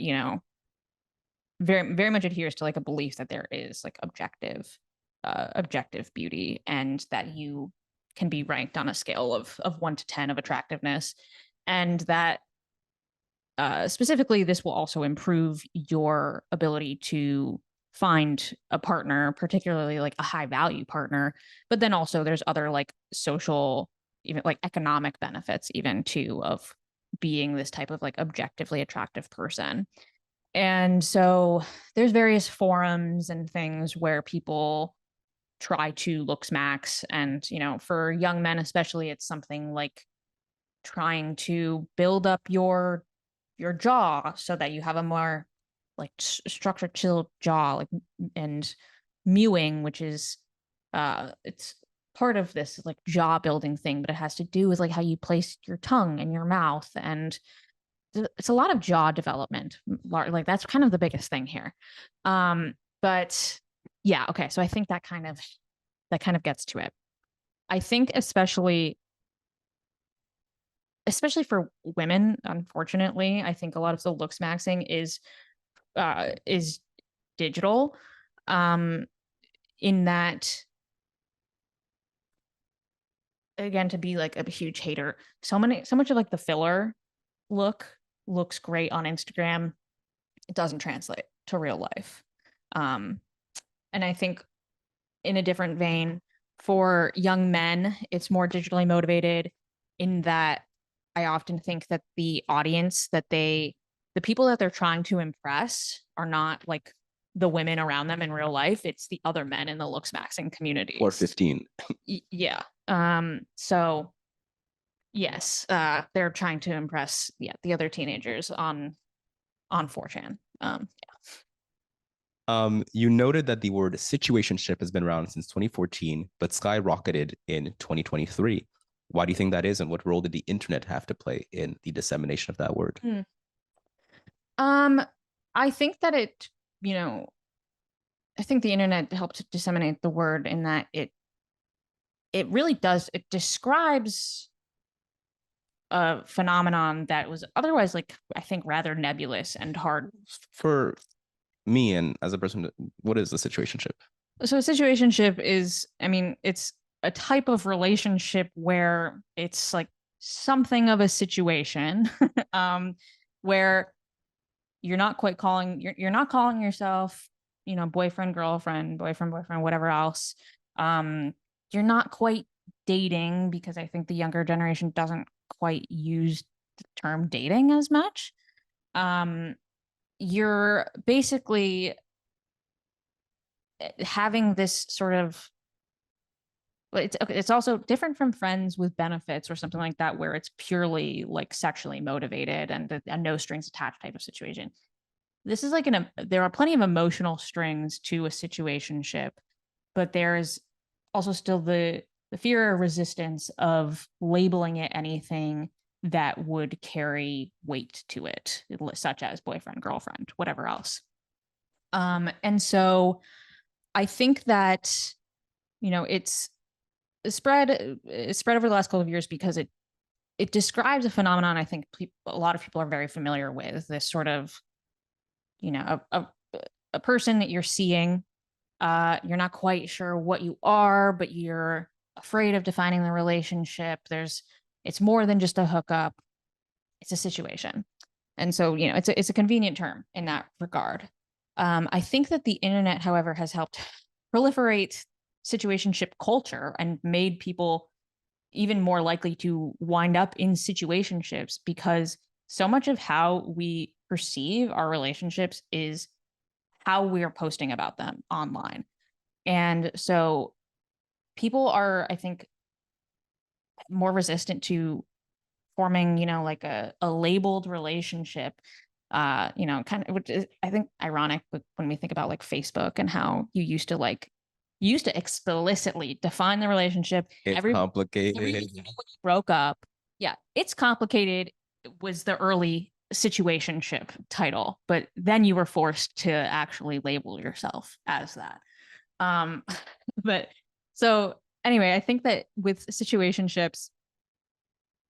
very very much adheres to like a belief that there is like objective beauty, and that you can be ranked on a scale of 1 to 10 of attractiveness, and that specifically this will also improve your ability to find a partner, particularly like a high value partner. But then also there's other like social, even like economic benefits even too, of being this type of like objectively attractive person. And so there's various forums and things where people try to looksmax, and for young men especially, it's something like trying to build up your jaw so that you have a more like structured chill jaw, like, and mewing, which is it's part of this like jaw building thing, but it has to do with like how you place your tongue in your mouth, and it's a lot of jaw development. Like that's kind of the biggest thing here. But yeah, okay, so I think that kind of gets to it. I think especially for women, unfortunately, I think a lot of the looks maxing is digital, um in that, again, to be like a huge hater, so much of like the filler look looks great on Instagram. It doesn't translate to real life. um and I think, in a different vein, for young men, it's more digitally motivated, in that I often think that the people that they're trying to impress are not like the women around them in real life. It's the other men in the looks maxing community. Or 15. Yeah. So yes, they're trying to impress, the other teenagers on 4chan. You noted that the word situationship has been around since 2014, but skyrocketed in 2023. Why do you think that is, and what role did the internet have to play in the dissemination of that word? Um, I think that you know, I think the internet helped disseminate the word in that it really does. It describes a phenomenon that was otherwise, like, I think, rather nebulous and hard. For me, and as a person, what is the situationship? So a situationship is, I mean, it's a type of relationship where it's like something of a situation, where you're not calling yourself, boyfriend, girlfriend, boyfriend, whatever else. Um, you're not quite dating, because I think the younger generation doesn't quite use the term dating as much. You're basically having this sort of, it's also different from friends with benefits or something like that, where it's purely like sexually motivated and a no strings attached type of situation. This is like there are plenty of emotional strings to a situationship, but there is also still the fear or resistance of labeling it anything that would carry weight to it, such as boyfriend, girlfriend, whatever else. And so I think that, it's spread over the last couple of years because it describes a phenomenon I think a lot of people are very familiar with. This sort of, you know, a person that you're seeing, you're not quite sure what you are, but you're afraid of defining the relationship. It's more than just a hookup; it's a situation. And so, it's a convenient term in that regard. I think that the internet, however, has helped proliferate situationship culture and made people even more likely to wind up in situationships because so much of how we perceive our relationships is how we are posting about them online. And so people are, I think, more resistant to forming, like a labeled relationship, kind of, which is, I think, ironic when we think about like Facebook and how you used to explicitly define the relationship. It's complicated. Broke up. Yeah, it's complicated was the early situationship title, but then you were forced to actually label yourself as that. Um, but so anyway, I think that with situationships,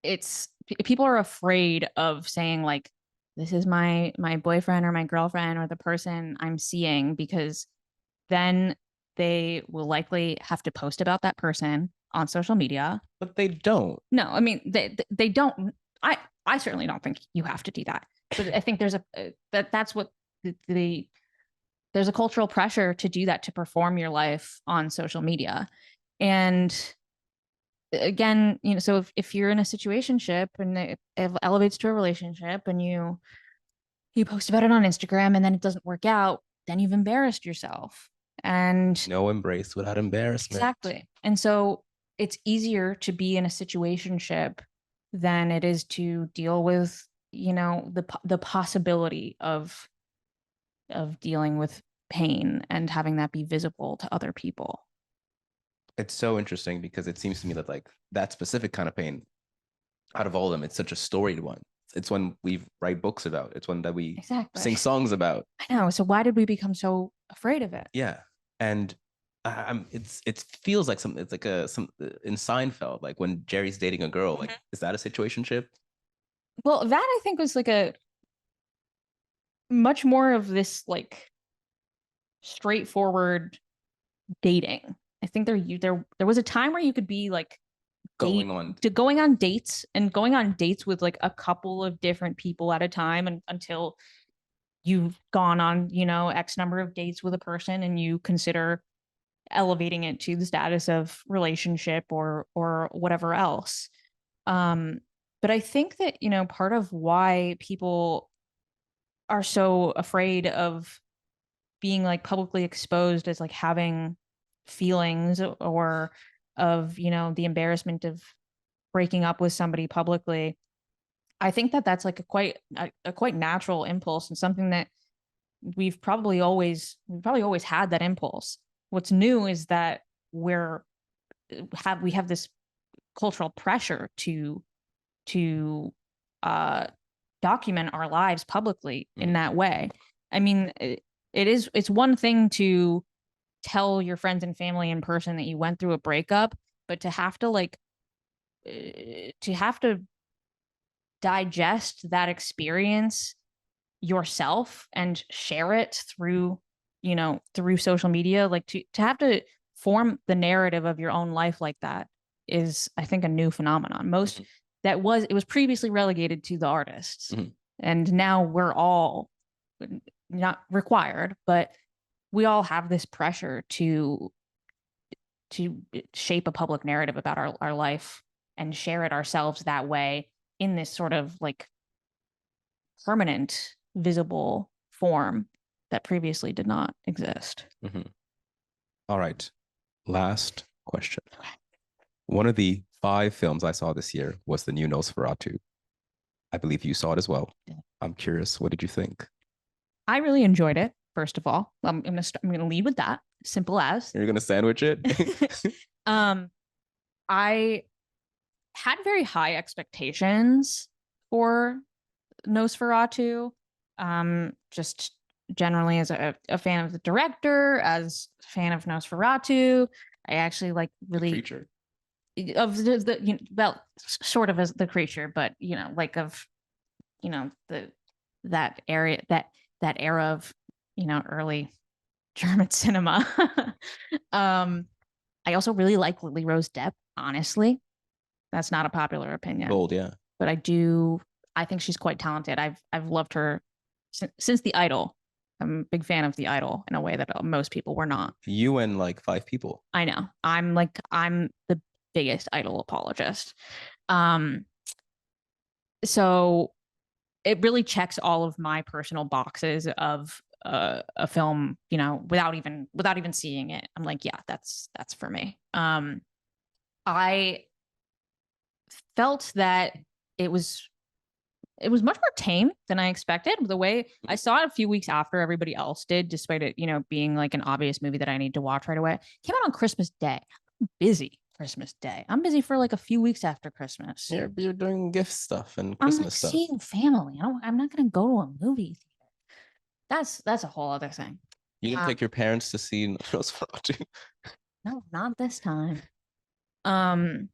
it's people are afraid of saying like this is my boyfriend or my girlfriend or the person I'm seeing because then they will likely have to post about that person on social media. But they don't. No, I mean they don't. I certainly don't think you have to do that. But I think there's that's what there's a cultural pressure to do that, to perform your life on social media. And again, so if you're in a situationship and it elevates to a relationship and you post about it on Instagram and then it doesn't work out, then you've embarrassed yourself. And no embrace without embarrassment. Exactly. And so it's easier to be in a situationship than it is to deal with, the possibility of dealing with pain and having that be visible to other people. It's so interesting because it seems to me that like that specific kind of pain, out of all of them, it's such a storied one. It's one we write books about. It's one that we sing songs about. I know. So why did we become so afraid of it? Yeah, and it feels like something. It's like some in Seinfeld, like when Jerry's dating a girl. Like, is that a situationship? Well, that I think was like a much more of this like straightforward dating. I think there was a time where you could be like going on dates with like a couple of different people at a time and until you've gone on, X number of dates with a person and you consider elevating it to the status of relationship or whatever else. But I think that, part of why people are so afraid of being like publicly exposed as like having feelings or of, the embarrassment of breaking up with somebody publicly. I think that that's like a quite natural impulse and something that we've probably always had that impulse. What's new is that we have this cultural pressure to document our lives publicly in that way. I mean, it's one thing to tell your friends and family in person that you went through a breakup, but to have to digest that experience yourself and share it through social media, like to have to form the narrative of your own life like that is, I think, a new phenomenon. It was previously relegated to the artists, and now we're all not required, but we all have this pressure to shape a public narrative about our life and share it ourselves that way in this sort of like permanent, visible form that previously did not exist. All right. Last question. One of the 5 films I saw this year was the new Nosferatu. I believe you saw it as well. I'm curious, what did you think? I really enjoyed it. First of all, I'm gonna lead with that. Simple as. You're gonna sandwich it. I had very high expectations for Nosferatu. Just generally as a fan of the director, as a fan of Nosferatu. I actually like really of well, sort of as the creature, but like of the that area that era of early German cinema. I also really like Lily Rose Depp. Honestly, that's not a popular opinion, Bold, yeah. but I do. I think she's quite talented. I've loved her since The Idol. I'm a big fan of The Idol in a way that most people were not. You and like 5 people. I know. I'm the biggest Idol apologist. Um, so it really checks all of my personal boxes of a film, without even seeing it. I'm like, yeah, that's for me. I felt that it was much more tame than I expected. The way I saw it a few weeks after everybody else did, despite it, being like an obvious movie that I need to watch right away. It came out on Christmas Day. I'm busy Christmas Day. I'm busy for like a few weeks after Christmas. You're doing gift stuff and I'm Christmas like stuff. seeing family. I'm not going to go to a movie theater. That's a whole other thing. You didn't take your parents to see Nosferatu? No, not this time. Um,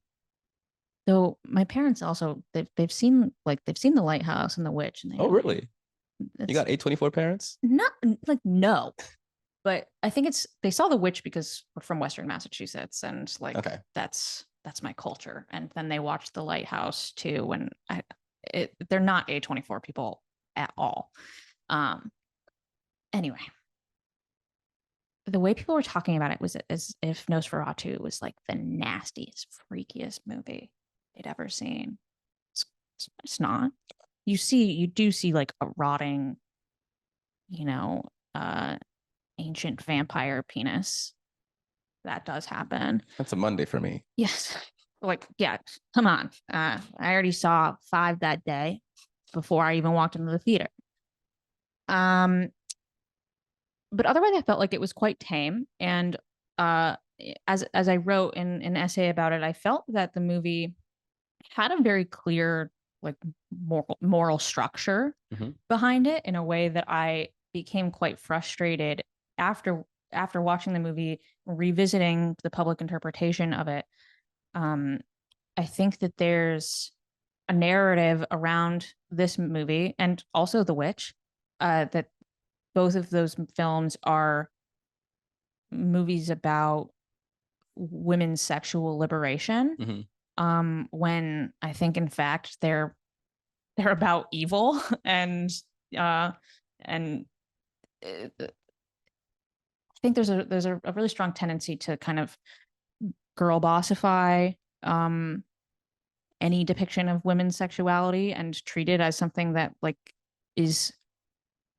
though my parents also they've seen The Lighthouse and The Witch, and Oh, really? You got A24 parents? Not like no, but I think they saw The Witch because we're from Western Massachusetts, and like Okay. that's my culture. And then they watched The Lighthouse too, and they're not A24 people at all. Anyway, the way people were talking about it was as if Nosferatu was like the nastiest, freakiest movie they'd ever seen. It's not. You do see like a rotting, you know, uh, ancient vampire penis. That does happen. That's a Monday for me. Yes. Like, yeah, come on. I already saw 5 that day before I even walked into the theater. But otherwise I felt like it was quite tame. And as I wrote in an essay about it, I felt that the movie had a very clear like moral structure behind it in a way that I became quite frustrated after watching the movie, revisiting the public interpretation of it. I think that there's a narrative around this movie and also The Witch, that both of those films are movies about women's sexual liberation. When I think in fact they're about evil uh and I think there's a really strong tendency to kind of girl bossify any depiction of women's sexuality and treat it as something that like is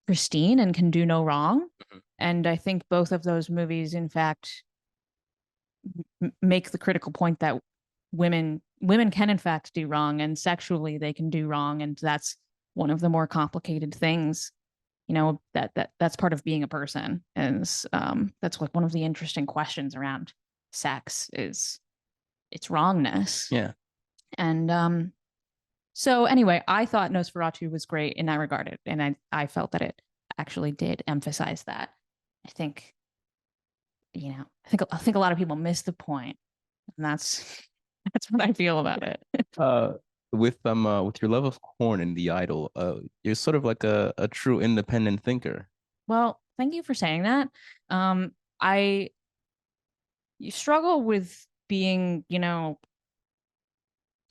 pristine and can do no wrong. And I think both of those movies in fact make the critical point that women can in fact do wrong, and sexually they can do wrong, and that's one of the more complicated things, that's part of being a person. And that's like one of the interesting questions around sex is its wrongness. Yeah. And so anyway, I thought Nosferatu was great in that regard, and I felt that it actually did emphasize that. I think I think a lot of people miss the point, and that's what I feel about it. With your love of porn and The Idol, you're sort of like a true independent thinker. Well, thank you for saying that. I You struggle with being,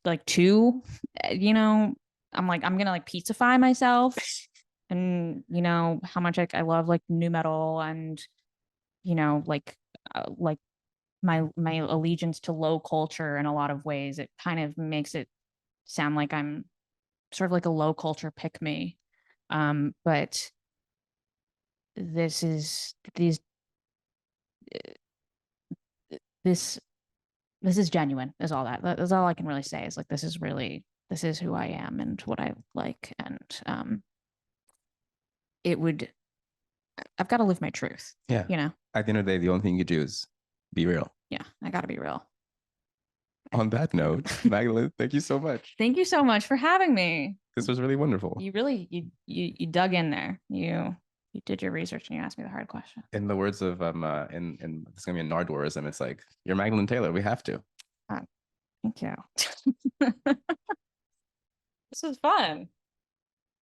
like too, I'm like, I'm gonna like pizzafy myself and how much I love like new metal and like my allegiance to low culture in a lot of ways. It kind of makes it sound like I'm sort of like a low culture pick me. But this is this is genuine, is all that's all I can really say. Is like this is who I am and what I like. And I've got to live my truth. Yeah. At the end of the day, the only thing you do is be real. Yeah, I got to be real. On that note, Magdalene, thank you so much. Thank you so much for having me. This was really wonderful. You really you dug in there. You did your research and you asked me the hard question. In the words of in it's gonna be a Nardwarism, it's like, you're Magdalene Taylor. We have to. Thank you. This is fun.